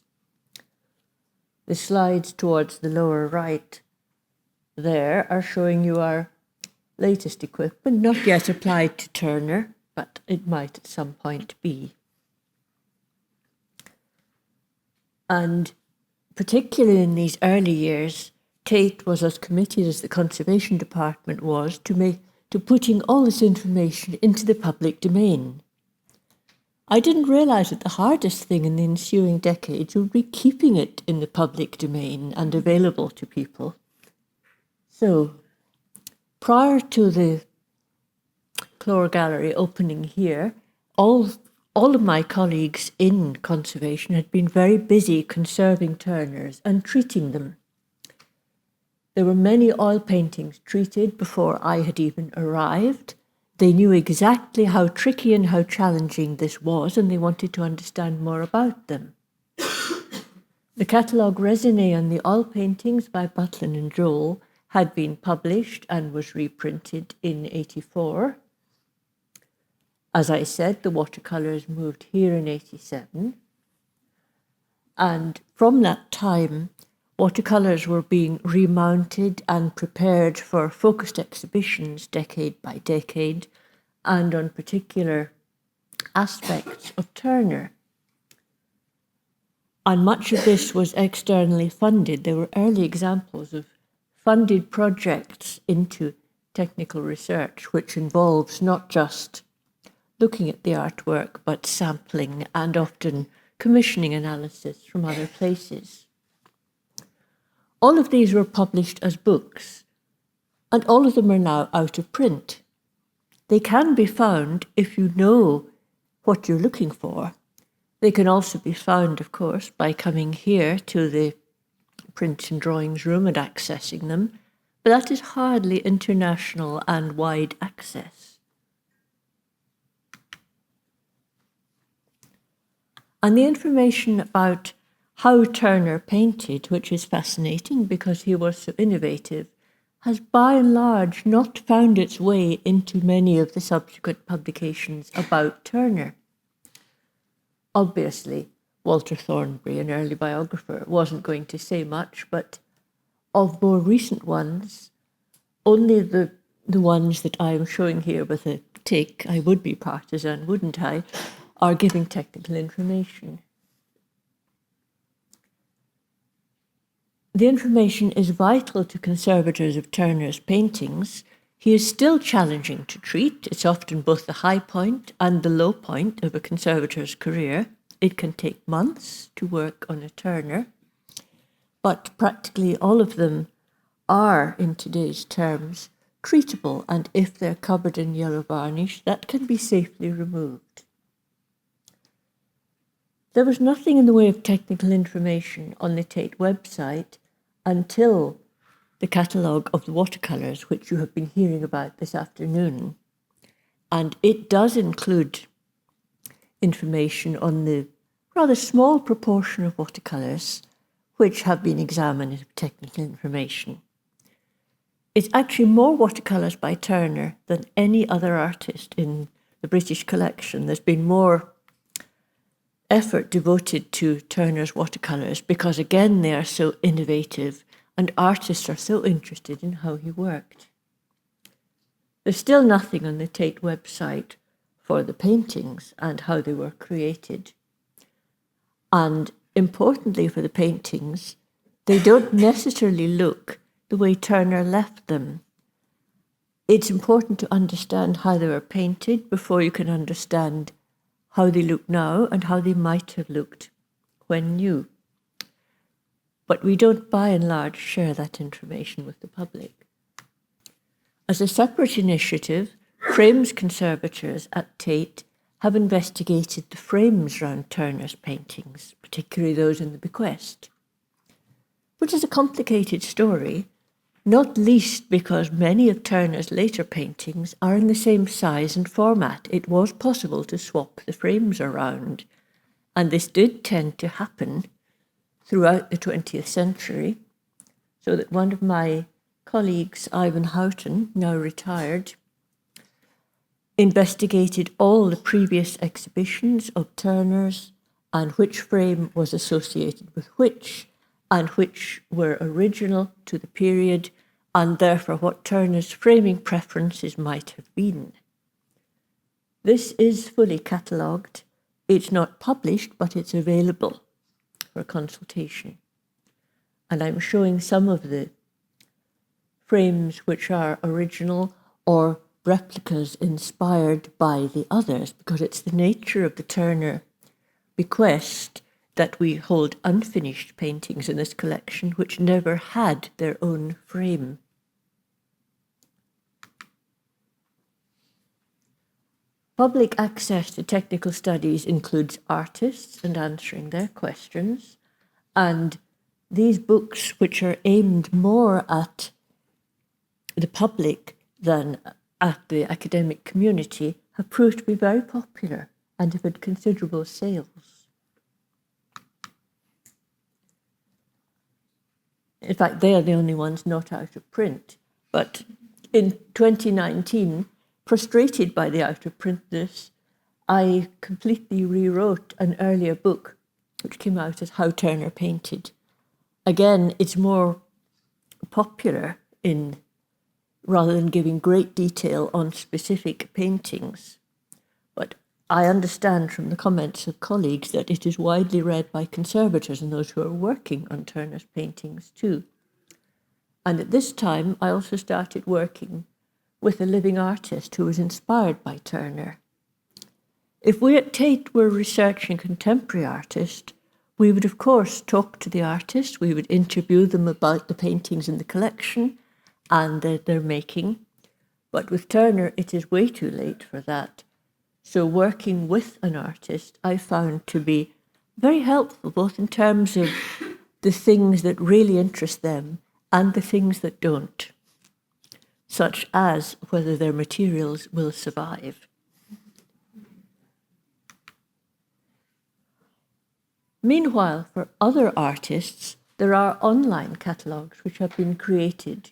The slides towards the lower right there are showing you our latest equipment, not yet applied to Turner, but it might at some point be. And particularly in these early years, Tate was as committed as the Conservation Department was to putting all this information into the public domain. I didn't realise that the hardest thing in the ensuing decades would be keeping it in the public domain and available to people. So, prior to the Clore Gallery opening here, all of my colleagues in conservation had been very busy conserving Turners and treating them. There were many oil paintings treated before I had even arrived. They knew exactly how tricky and how challenging this was, and they wanted to understand more about them. The catalogue raisonné on the oil paintings by Butlin and Joel had been published and was reprinted in '84. As I said, the watercolours moved here in '87. And from that time, watercolours were being remounted and prepared for focused exhibitions decade by decade and on particular aspects of Turner. And much of this was externally funded. There were early examples of funded projects into technical research, which involves not just looking at the artwork, but sampling and often commissioning analysis from other places. All of these were published as books, and all of them are now out of print. They can be found if you know what you're looking for. They can also be found, of course, by coming here to the print and drawings room and accessing them, but that is hardly international and wide access. And the information about how Turner painted, which is fascinating because he was so innovative, has by and large not found its way into many of the subsequent publications about Turner. Obviously, Walter Thornbury, an early biographer, wasn't going to say much, but of more recent ones, only the ones that I am showing here with a tick, I would be partisan, wouldn't I, are giving technical information. The information is vital to conservators of Turner's paintings. He is still challenging to treat. It's often both the high point and the low point of a conservator's career. It can take months to work on a Turner, but practically all of them are, in today's terms, treatable, and if they're covered in yellow varnish, that can be safely removed. There was nothing in the way of technical information on the Tate website until the catalogue of the watercolours, which you have been hearing about this afternoon. And it does include information on the rather small proportion of watercolours which have been examined as technical information. it's actually more watercolours by Turner than any other artist in the British collection. There's been more effort devoted to Turner's watercolours because, again, they are so innovative and artists are so interested in how he worked. There's still nothing on the Tate website for the paintings and how they were created. And importantly for the paintings, they don't necessarily look the way Turner left them. It's important to understand how they were painted before you can understand how they look now and how they might have looked when new. But we don't, by and large, share that information with the public. As a separate initiative, frames conservators at Tate have investigated the frames around Turner's paintings, particularly those in the Bequest, which is a complicated story, not least because many of Turner's later paintings are in the same size and format. It was possible to swap the frames around, and this did tend to happen throughout the 20th century, so that one of my colleagues, Ivan Houghton, now retired, investigated all the previous exhibitions of Turner's and which frame was associated with which, and which were original to the period, and therefore what Turner's framing preferences might have been. This is fully catalogued. It's not published, but it's available for consultation. And I'm showing some of the frames which are original or replicas inspired by the others, because it's the nature of the Turner bequest that we hold unfinished paintings in this collection which never had their own frame. Public access to technical studies includes artists and answering their questions, and these books, which are aimed more at the public than at the academic community, have proved to be very popular and have had considerable sales. In fact, they are the only ones not out of print. But in 2019, frustrated by the out-of-printness, I completely rewrote an earlier book which came out as How Turner Painted. Again, it's more popular in rather than giving great detail on specific paintings. But I understand from the comments of colleagues that it is widely read by conservators and those who are working on Turner's paintings too. And at this time, I also started working with a living artist who was inspired by Turner. If we at Tate were researching contemporary artists, we would of course talk to the artist, we would interview them about the paintings in the collection and that they're making. But with Turner, it is way too late for that. So working with an artist, I found to be very helpful, both in terms of the things that really interest them and the things that don't, such as whether their materials will survive. Meanwhile, for other artists, there are online catalogues which have been created,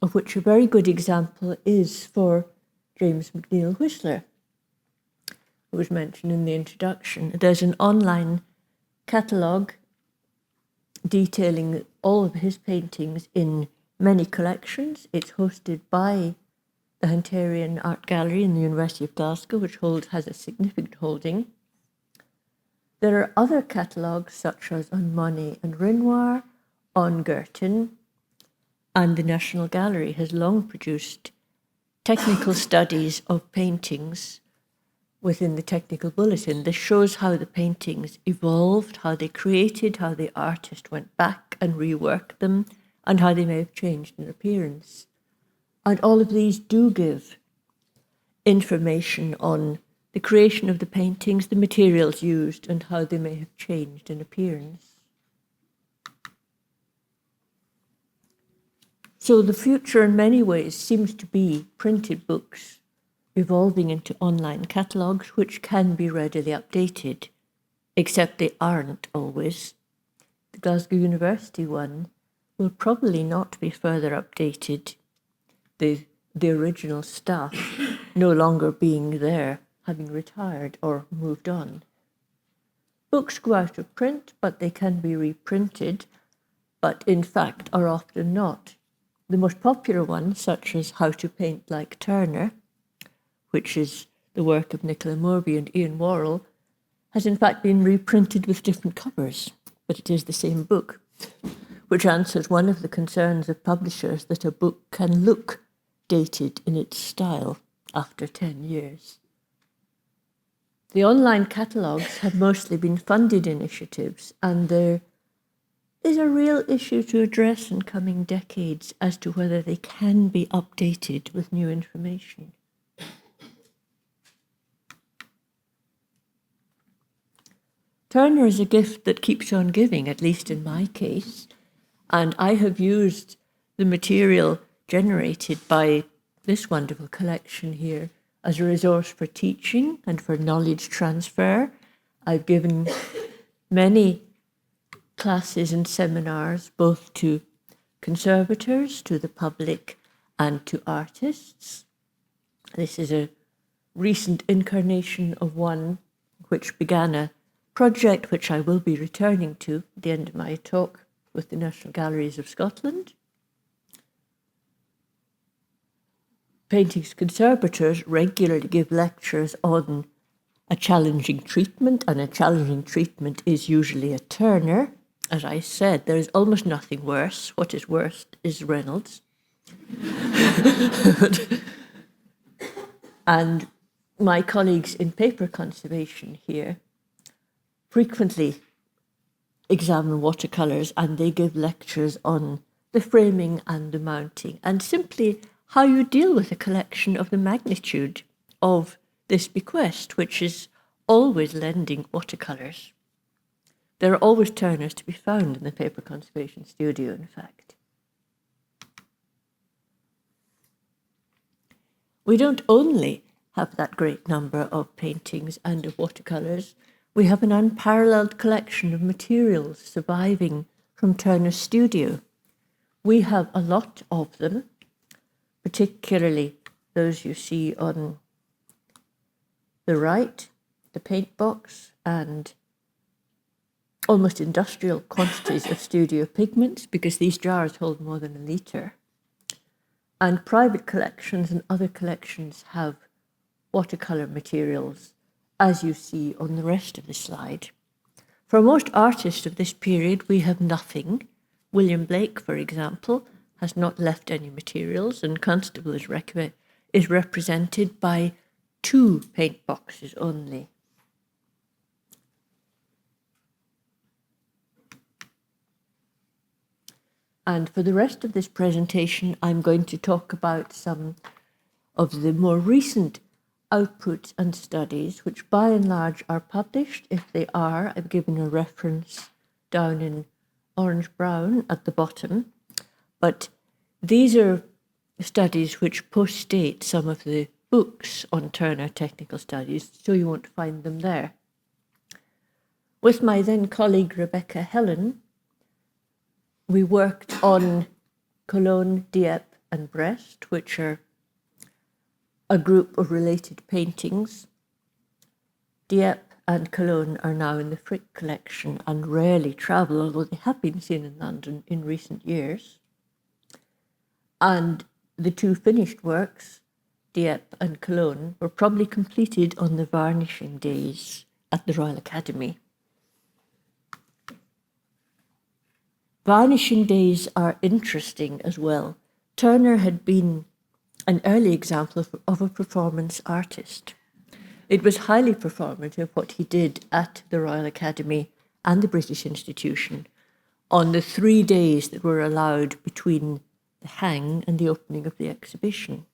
of which a very good example is for James McNeill Whistler, who was mentioned in the introduction. There's an online catalogue detailing all of his paintings in many collections. It's hosted by the Hunterian Art Gallery in the University of Glasgow, which has a significant holding. There are other catalogues such as on Monet and Renoir, on Girton, and the National Gallery has long produced technical studies of paintings within the technical bulletin. This shows how the paintings evolved, how they created, how the artist went back and reworked them, and how they may have changed in appearance. And all of these do give information on the creation of the paintings, the materials used, and how they may have changed in appearance. So the future in many ways seems to be printed books evolving into online catalogues which can be readily updated, except they aren't always. The Glasgow University one will probably not be further updated the original staff no longer being there, having retired or moved on. Books go out of print, but they can be reprinted, but in fact are often not. The most popular ones, such as How to Paint Like Turner, which is the work of Nicola Moorby and Ian Worrell, has in fact been reprinted with different covers, but it is the same book, which answers one of the concerns of publishers that a book can look dated in its style after 10 years. The online catalogues have mostly been funded initiatives, and there is a real issue to address in coming decades as to whether they can be updated with new information. Turner is a gift that keeps on giving, at least in my case, and I have used the material generated by this wonderful collection here as a resource for teaching and for knowledge transfer. I've given many classes and seminars, both to conservators, to the public, and to artists. This is a recent incarnation of one which began a project which I will be returning to at the end of my talk with the National Galleries of Scotland. Paintings conservators regularly give lectures on a challenging treatment, and a challenging treatment is usually a Turner. As I said, there is almost nothing worse. What is worse is Reynolds. And my colleagues in paper conservation here frequently examine watercolours, and they give lectures on the framing and the mounting, and simply how you deal with a collection of the magnitude of this bequest, which is always lending watercolours. There are always Turners to be found in the paper conservation studio, in fact. We don't only have that great number of paintings and of watercolours, we have an unparalleled collection of materials surviving from Turner's studio. We have a lot of them, particularly those you see on the right, the paint box, and almost industrial quantities of studio pigments, because these jars hold more than a litre. And private collections and other collections have watercolour materials, as you see on the rest of the slide. For most artists of this period, we have nothing. William Blake, for example, has not left any materials, and Constable is represented by 2 paint boxes only. And for the rest of this presentation, I'm going to talk about some of the more recent outputs and studies, which by and large are published. If they are, I've given a reference down in orange-brown at the bottom. But these are studies which post-date some of the books on Turner technical studies, so you won't find them there. With my then colleague Rebecca Helen, we worked on Cologne, Dieppe and Brest, which are a group of related paintings. Dieppe and Cologne are now in the Frick collection and rarely travel, although they have been seen in London in recent years. And the 2 finished works, Dieppe and Cologne, were probably completed on the varnishing days at the Royal Academy. Varnishing days are interesting as well. Turner had been an early example of a performance artist. It was highly performative what he did at the Royal Academy and the British Institution on the 3 days that were allowed between the hang and the opening of the exhibition.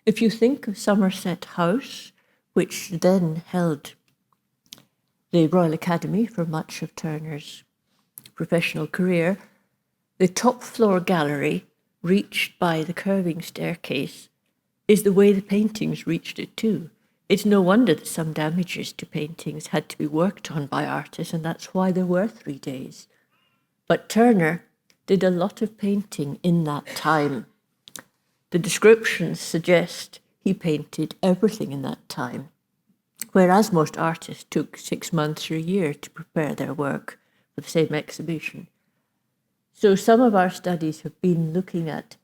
If you think of Somerset House, which then held the Royal Academy for much of Turner's professional career, the top floor gallery, reached by the curving staircase, is the way the paintings reached it too. It's no wonder that some damages to paintings had to be worked on by artists, and that's why there were 3 days. But Turner did a lot of painting in that time. the descriptions suggest he painted everything in that time, whereas most artists took 6 months or a year to prepare their work for the same exhibition. So some of our studies have been looking at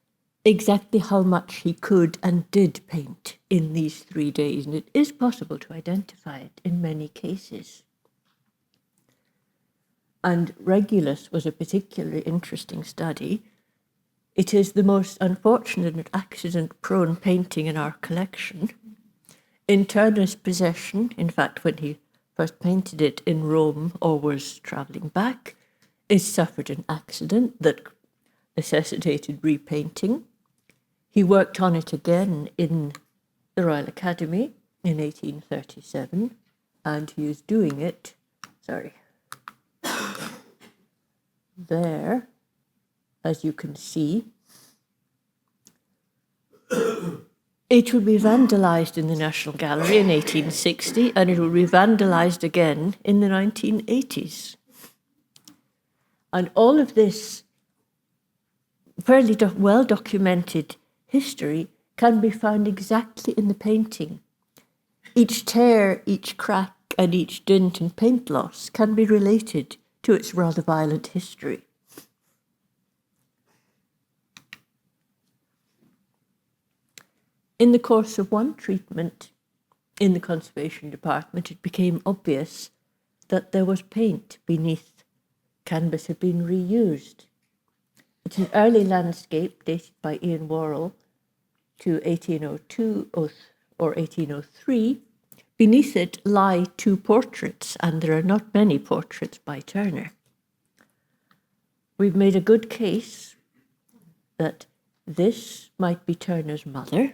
exactly how much he could and did paint in these 3 days, and it is possible to identify it in many cases. And Regulus was a particularly interesting study. It is the most unfortunate and accident-prone painting in our collection. In Turner's possession, in fact, when he first painted it in Rome or was travelling back, it suffered an accident that necessitated repainting. He worked on it again in the Royal Academy in 1837, and he is doing it, there, as you can see. It will be vandalised in the National Gallery in 1860, and it will be vandalised again in the 1980s. And all of this fairly well-documented history can be found exactly in the painting. Each tear, each crack, and each dint and paint loss can be related to its rather violent history. In the course of one treatment in the conservation department, it became obvious that there was paint beneath canvas had been reused. It's an early landscape dated by Ian Worrell to 1802 or 1803. Beneath it lie 2 portraits, and there are not many portraits by Turner. We've made a good case that this might be Turner's mother,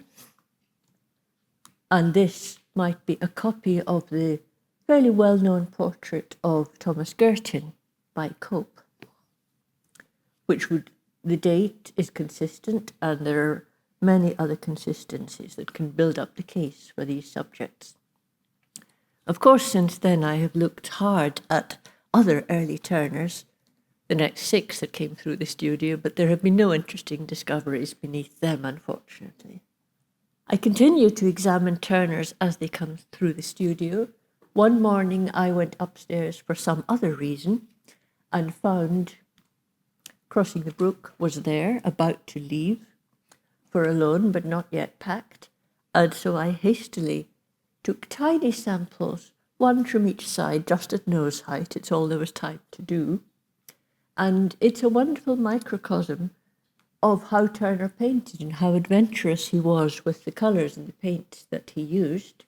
and this might be a copy of the fairly well-known portrait of Thomas Girton by Cope, the date is consistent, and there are many other consistencies that can build up the case for these subjects. Of course, since then I have looked hard at other early Turners, the next 6 that came through the studio, but there have been no interesting discoveries beneath them, unfortunately. I continue to examine Turners as they come through the studio. One morning I went upstairs for some other reason and found Crossing the Brook was there, about to leave for a loan, but not yet packed, and so I hastily took tiny samples, one from each side, just at nose height. It's all there was time to do. And it's a wonderful microcosm of how Turner painted and how adventurous he was with the colours and the paints that he used.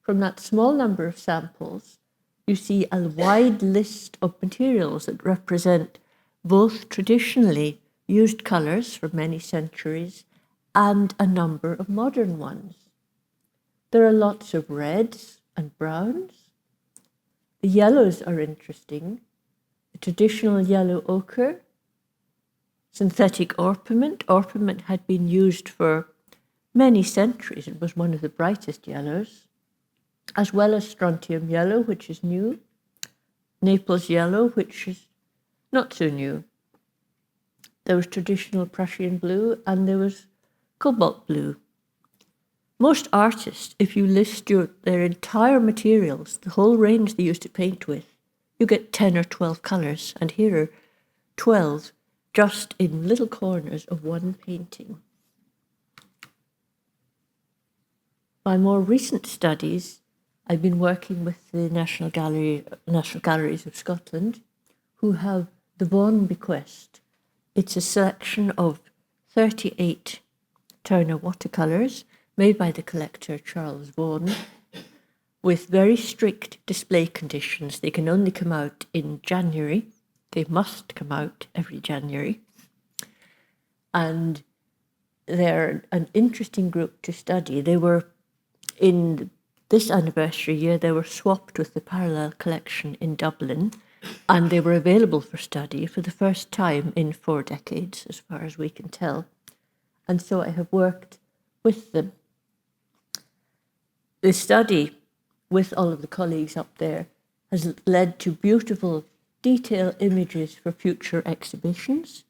From that small number of samples, you see a wide list of materials that represent both traditionally used colours for many centuries and a number of modern ones. There are lots of reds and browns. The yellows are interesting. The traditional yellow ochre, synthetic orpiment. Orpiment had been used for many centuries. It was one of the brightest yellows, as well as strontium yellow, which is new, Naples yellow, which is not so new. There was traditional Prussian blue, and there was cobalt blue. Most artists, if you list their entire materials, the whole range they used to paint with, you get 10 or 12 colours, and here are 12 just in little corners of one painting. My more recent studies, I've been working with the National Galleries of Scotland, who have the Vaughan Bequest. It's a selection of 38 Turner watercolours made by the collector Charles Vaughan, with very strict display conditions. They can only come out in January. They must come out every January. And they're an interesting group to study. They were, in this anniversary year, they were swapped with the parallel collection in Dublin, and they were available for study for the first time in 4 decades, as far as we can tell. And so I have worked with them. The study with all of the colleagues up there has led to beautiful detail images for future exhibitions.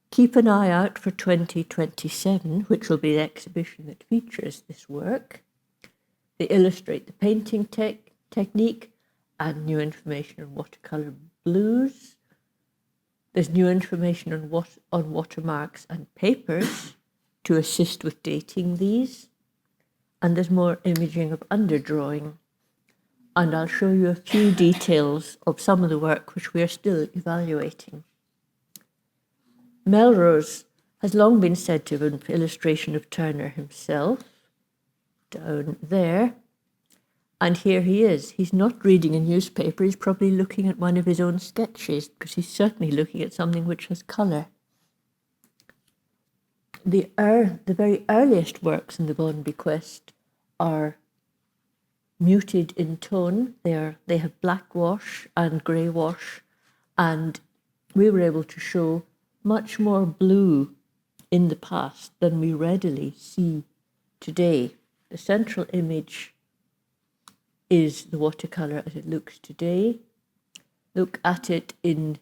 Keep an eye out for 2027, which will be the exhibition that features this work. They illustrate the painting technique and new information on watercolour blues. There's new information on watermarks and papers to assist with dating these. And there's more imaging of underdrawing. And I'll show you a few details of some of the work which we are still evaluating. Melrose has long been said to have been an illustration of Turner himself, down there. And here he is. He's not reading a newspaper, he's probably looking at one of his own sketches, because he's certainly looking at something which has colour. The very earliest works in the Bond Bequest are muted in tone. They have black wash and grey wash, and we were able to show much more blue in the past than we readily see today. The central image is the watercolour as it looks today. Look at it in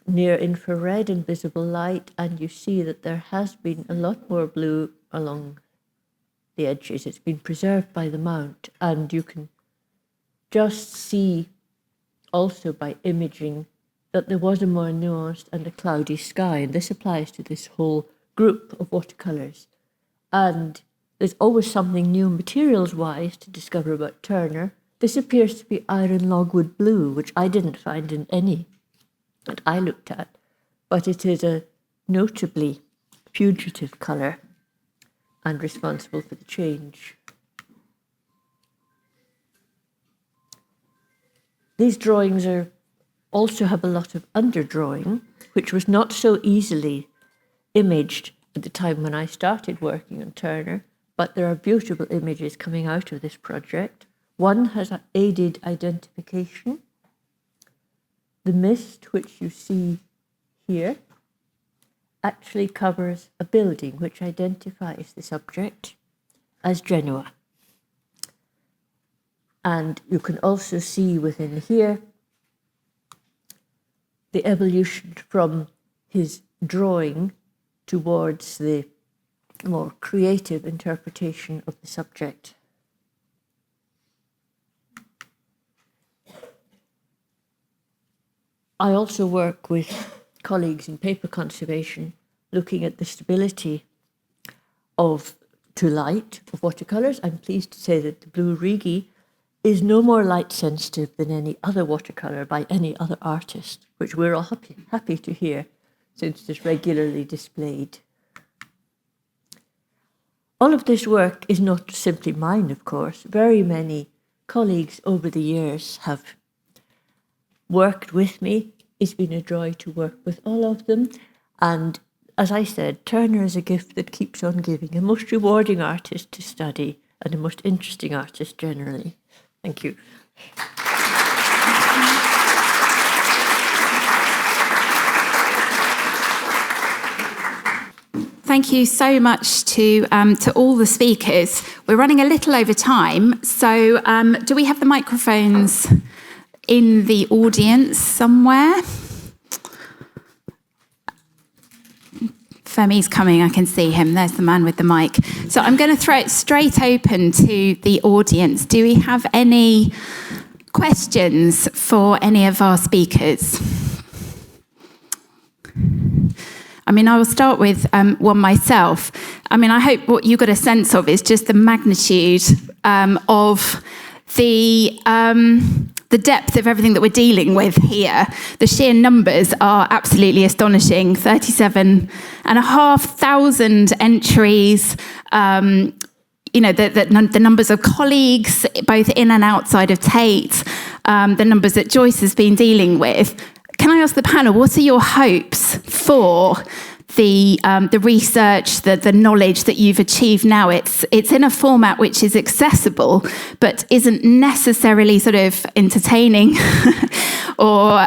near infrared and visible light, and you see that there has been a lot more blue along the edges. It's been preserved by the mount, and you can just see also by imaging that there was a more nuanced and a cloudy sky, and this applies to this whole group of watercolours. And there's always something new materials-wise to discover about Turner. This appears to be iron logwood blue, which I didn't find in any that I looked at, but it is a notably fugitive colour and responsible for the change. These drawings also have a lot of underdrawing, which was not so easily imaged at the time when I started working on Turner, but there are beautiful images coming out of this project. One has aided identification. The mist, which you see here, actually covers a building which identifies the subject as Genoa. And you can also see within here the evolution from his drawing towards the more creative interpretation of the subject. I also work with colleagues in paper conservation looking at the stability to light of watercolours. I'm pleased to say that the Blue Rigi is no more light sensitive than any other watercolour by any other artist, which we're all happy to hear, since it's regularly displayed. All of this work is not simply mine, of course. Very many colleagues over the years have worked with me. It's been a joy to work with all of them. And as I said, Turner is a gift that keeps on giving, a most rewarding artist to study and a most interesting artist generally. Thank you. Thank you so much to all the speakers. We're running a little over time, so do we have the microphones in the audience somewhere? Femi's coming, I can see him. There's the man with the mic. So I'm going to throw it straight open to the audience. Do we have any questions for any of our speakers? I mean, I will start with one myself. I mean, I hope what you got a sense of is just the magnitude of the depth of everything that we're dealing with here. The sheer numbers are absolutely astonishing. 37,500 entries. You know, the numbers of colleagues, both in and outside of Tate, the numbers that Joyce has been dealing with. Can I ask the panel, what are your hopes for the research, the knowledge that you've achieved now? It's in a format which is accessible, but isn't necessarily sort of entertaining, or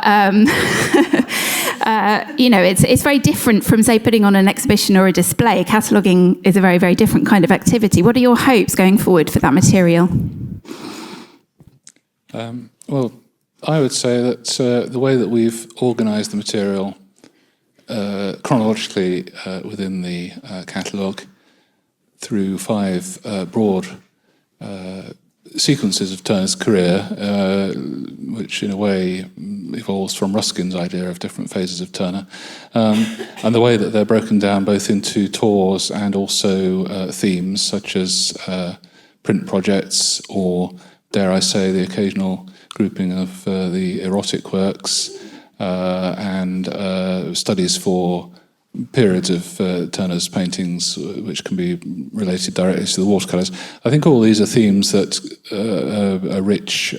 you know, it's very different from, say, putting on an exhibition or a display. Cataloguing is a very, very different kind of activity. What are your hopes going forward for that material? Well, I would say that the way that we've organised the material chronologically within the catalogue through 5 broad sequences of Turner's career, which in a way evolves from Ruskin's idea of different phases of Turner, and the way that they're broken down both into tours and also themes, such as print projects, or, dare I say, the occasional grouping of the erotic works, and studies for periods of Turner's paintings which can be related directly to the watercolours. I think all these are themes that are rich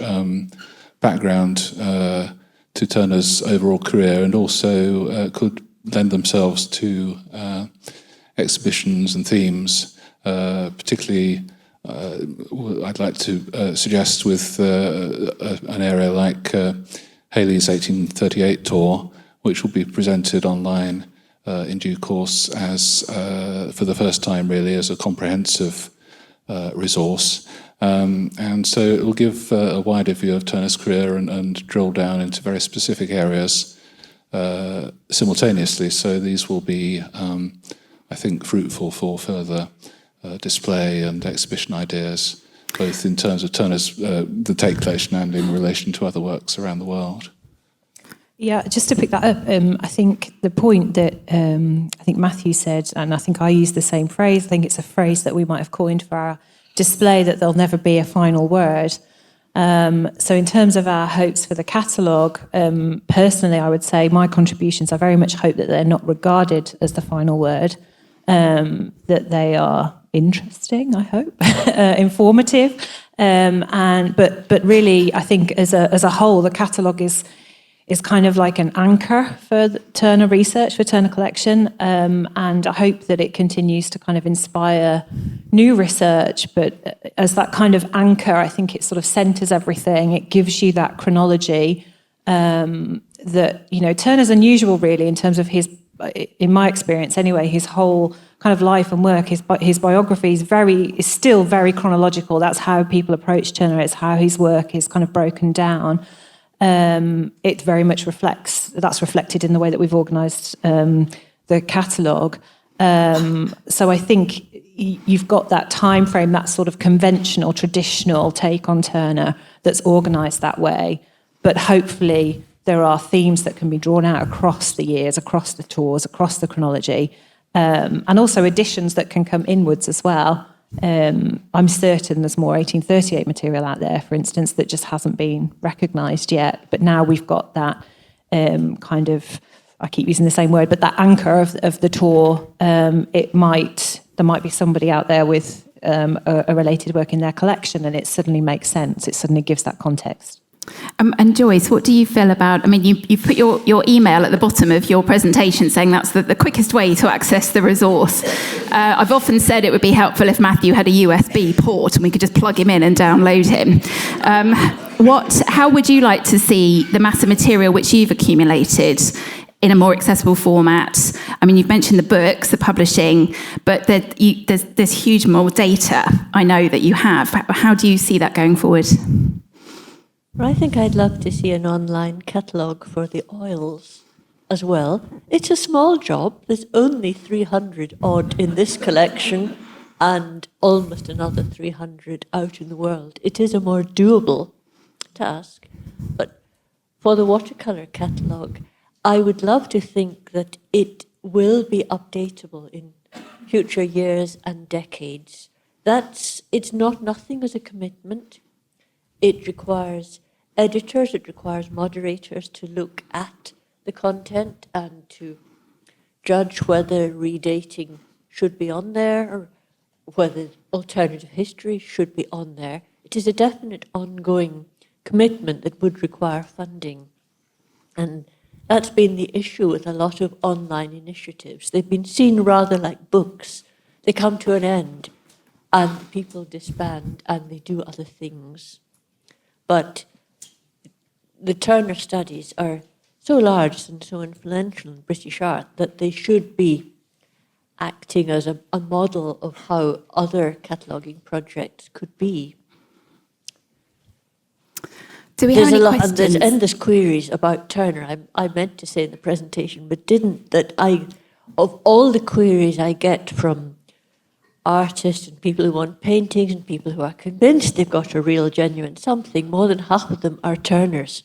background to Turner's overall career, and also could lend themselves to exhibitions and themes, particularly I'd like to suggest with an area like Hayley's 1838 tour, which will be presented online in due course as, for the first time really, as a comprehensive resource. And so it will give a wider view of Turner's career and drill down into very specific areas simultaneously. So these will be, I think, fruitful for further display and exhibition ideas, both in terms of Turner's, the Tate collection, and in relation to other works around the world. Yeah, just to pick that up, I think the point that I think Matthew said, and I think I used the same phrase, I think it's a phrase that we might have coined for our display, that there'll never be a final word. So in terms of our hopes for the catalogue, personally, I would say my contributions, I very much hope that they're not regarded as the final word, that they are interesting, I hope, informative, but really, I think as a whole, the catalogue is kind of like an anchor for Turner research, for Turner collection, and I hope that it continues to kind of inspire new research. But as that kind of anchor, I think it sort of centres everything. It gives you that chronology that, you know, Turner's unusual really in terms of his, in my experience anyway, his whole kind of life and work, his biography is still very chronological. That's how people approach Turner. It's how his work is kind of broken down. It very much that's reflected in the way that we've organised the catalogue. So I think you've got that time frame, that sort of conventional, traditional take on Turner that's organised that way. But hopefully there are themes that can be drawn out across the years, across the tours, across the chronology, and also additions that can come inwards as well. I'm certain there's more 1838 material out there, for instance, that just hasn't been recognised yet. But now we've got that kind of, I keep using the same word, but that anchor of the tour. There might be somebody out there with a related work in their collection, and it suddenly makes sense. It suddenly gives that context. And Joyce, what do you feel about, I mean, you put your email at the bottom of your presentation saying that's the quickest way to access the resource. I've often said it would be helpful if Matthew had a USB port and we could just plug him in and download him. How would you like to see the mass of material which you've accumulated in a more accessible format? I mean, you've mentioned the books, the publishing, but there's huge more data I know that you have. How do you see that going forward? I think I'd love to see an online catalogue for the oils as well. It's a small job. There's only 300 odd in this collection and almost another 300 out in the world. It is a more doable task. But for the watercolour catalogue, I would love to think that it will be updatable in future years and decades. It's not nothing as a commitment. It requires editors, it requires moderators to look at the content and to judge whether redating should be on there or whether alternative history should be on there. It is a definite ongoing commitment that would require funding. And that's been the issue with a lot of online initiatives. They've been seen rather like books. They come to an end and people disband and they do other things. But the Turner studies are so large and so influential in British art that they should be acting as a model of how other cataloguing projects could be. Do we have any And questions? there's endless queries about Turner. I meant to say in the presentation, but didn't, that of all the queries I get from artists and people who want paintings and people who are convinced they've got a real, genuine something, more than half of them are Turners.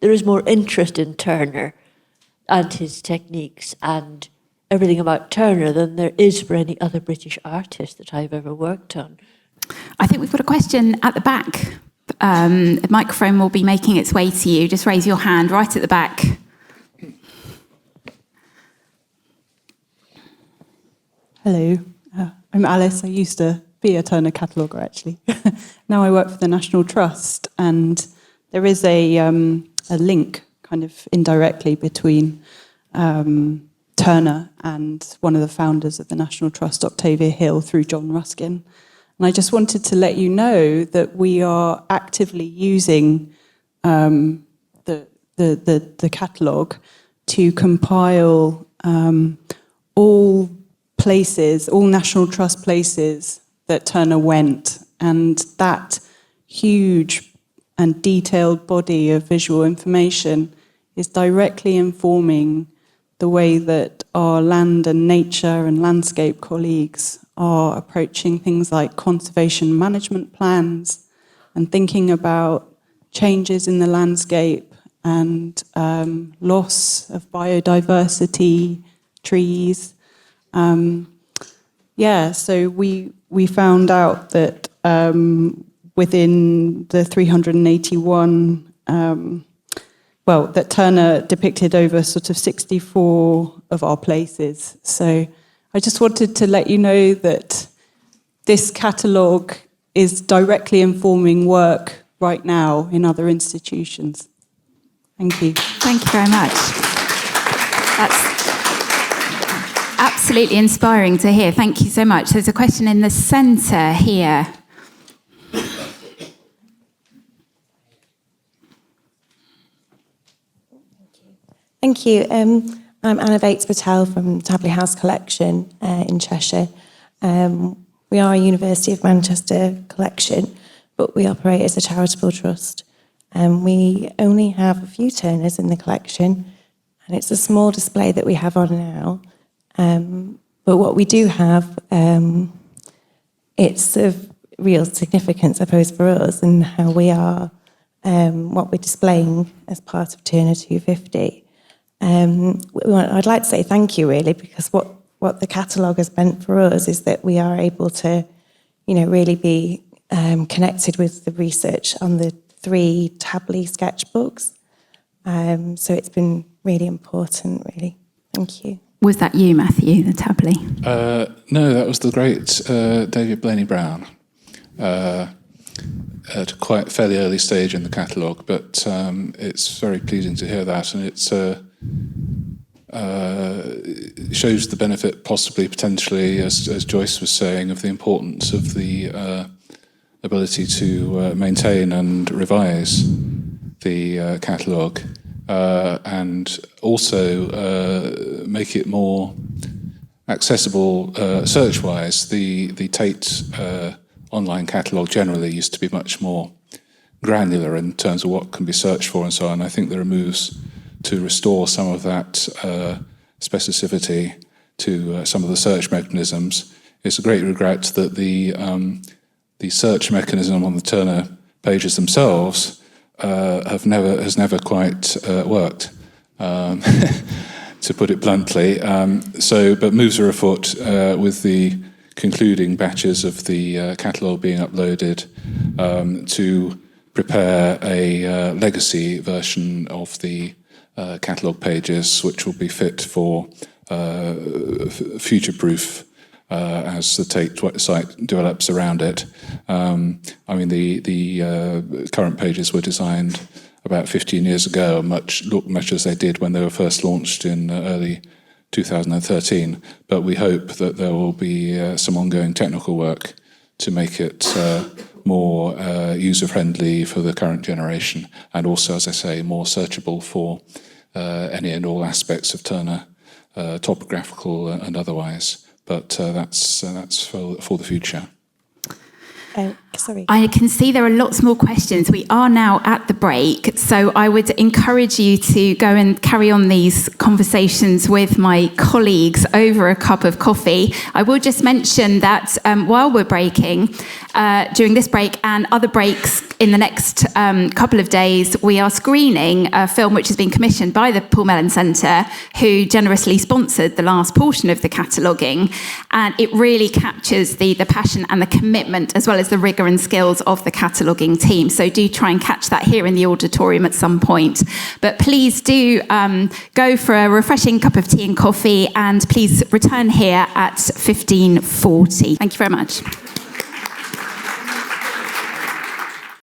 There is more interest in Turner and his techniques and everything about Turner than there is for any other British artist that I've ever worked on. I think we've got a question at the back. The microphone will be making its way to you. Just raise your hand right at the back. Hello, I'm Alice. I used to be a Turner Cataloguer, actually. Now I work for the National Trust, and there is a link, kind of indirectly, between Turner and one of the founders of the National Trust, Octavia Hill, through John Ruskin. And I just wanted to let you know that we are actively using the catalogue to compile all places, all National Trust places that Turner went, and that huge and detailed body of visual information is directly informing the way that our land and nature and landscape colleagues are approaching things like conservation management plans and thinking about changes in the landscape and loss of biodiversity, trees. So we found out that within the 381, that Turner depicted over sort of 64 of our places. So I just wanted to let you know that this catalogue is directly informing work right now in other institutions. Thank you. Thank you very much. That's absolutely inspiring to hear. Thank you so much. There's a question in the centre here. Thank you. I'm Anna Bates-Patel from Tabley House Collection in Cheshire. We are a University of Manchester collection, but we operate as a charitable trust. We only have a few Turners in the collection, and it's a small display that we have on now. But what we do have, it's of real significance, I suppose, for us and how we are, what we're displaying as part of Turner 250. I'd like to say thank you, really, because what the catalogue has meant for us is that we are able to, really be connected with the research on the 3 Tabley sketchbooks. So it's been really important, really. Thank you. Was that you, Matthew, the Tabley? No, that was the great David Blaney-Brown at a quite fairly early stage in the catalogue, but it's very pleasing to hear that, and it shows the benefit, possibly, potentially, as Joyce was saying, of the importance of the ability to maintain and revise the catalogue, and also make it more accessible search-wise. The Tate online catalogue generally used to be much more granular in terms of what can be searched for and so on. I think there are moves to restore some of that specificity to some of the search mechanisms. It's a great regret that the search mechanism on the Turner pages themselves has never quite worked, to put it bluntly. But moves are afoot with the concluding batches of the catalogue being uploaded to prepare a legacy version of the catalogue pages, which will be fit for future-proof as the Tate site develops around it. The current pages were designed about 15 years ago, look much as they did when they were first launched in early 2013. But we hope that there will be some ongoing technical work to make it more user-friendly for the current generation, and also, as I say, more searchable for any and all aspects of Turner, topographical and otherwise. But that's for the future. Sorry. I can see there are lots more questions. We are now at the break, so I would encourage you to go and carry on these conversations with my colleagues over a cup of coffee. I will just mention that while we're breaking, during this break and other breaks in the next couple of days, we are screening a film which has been commissioned by the Paul Mellon Centre, who generously sponsored the last portion of the cataloguing, and it really captures the passion and the commitment as well as the rigour and skills of the cataloguing team. So do try and catch that here in the auditorium at some point. But please do go for a refreshing cup of tea and coffee, and please return here at 15:40. Thank you very much.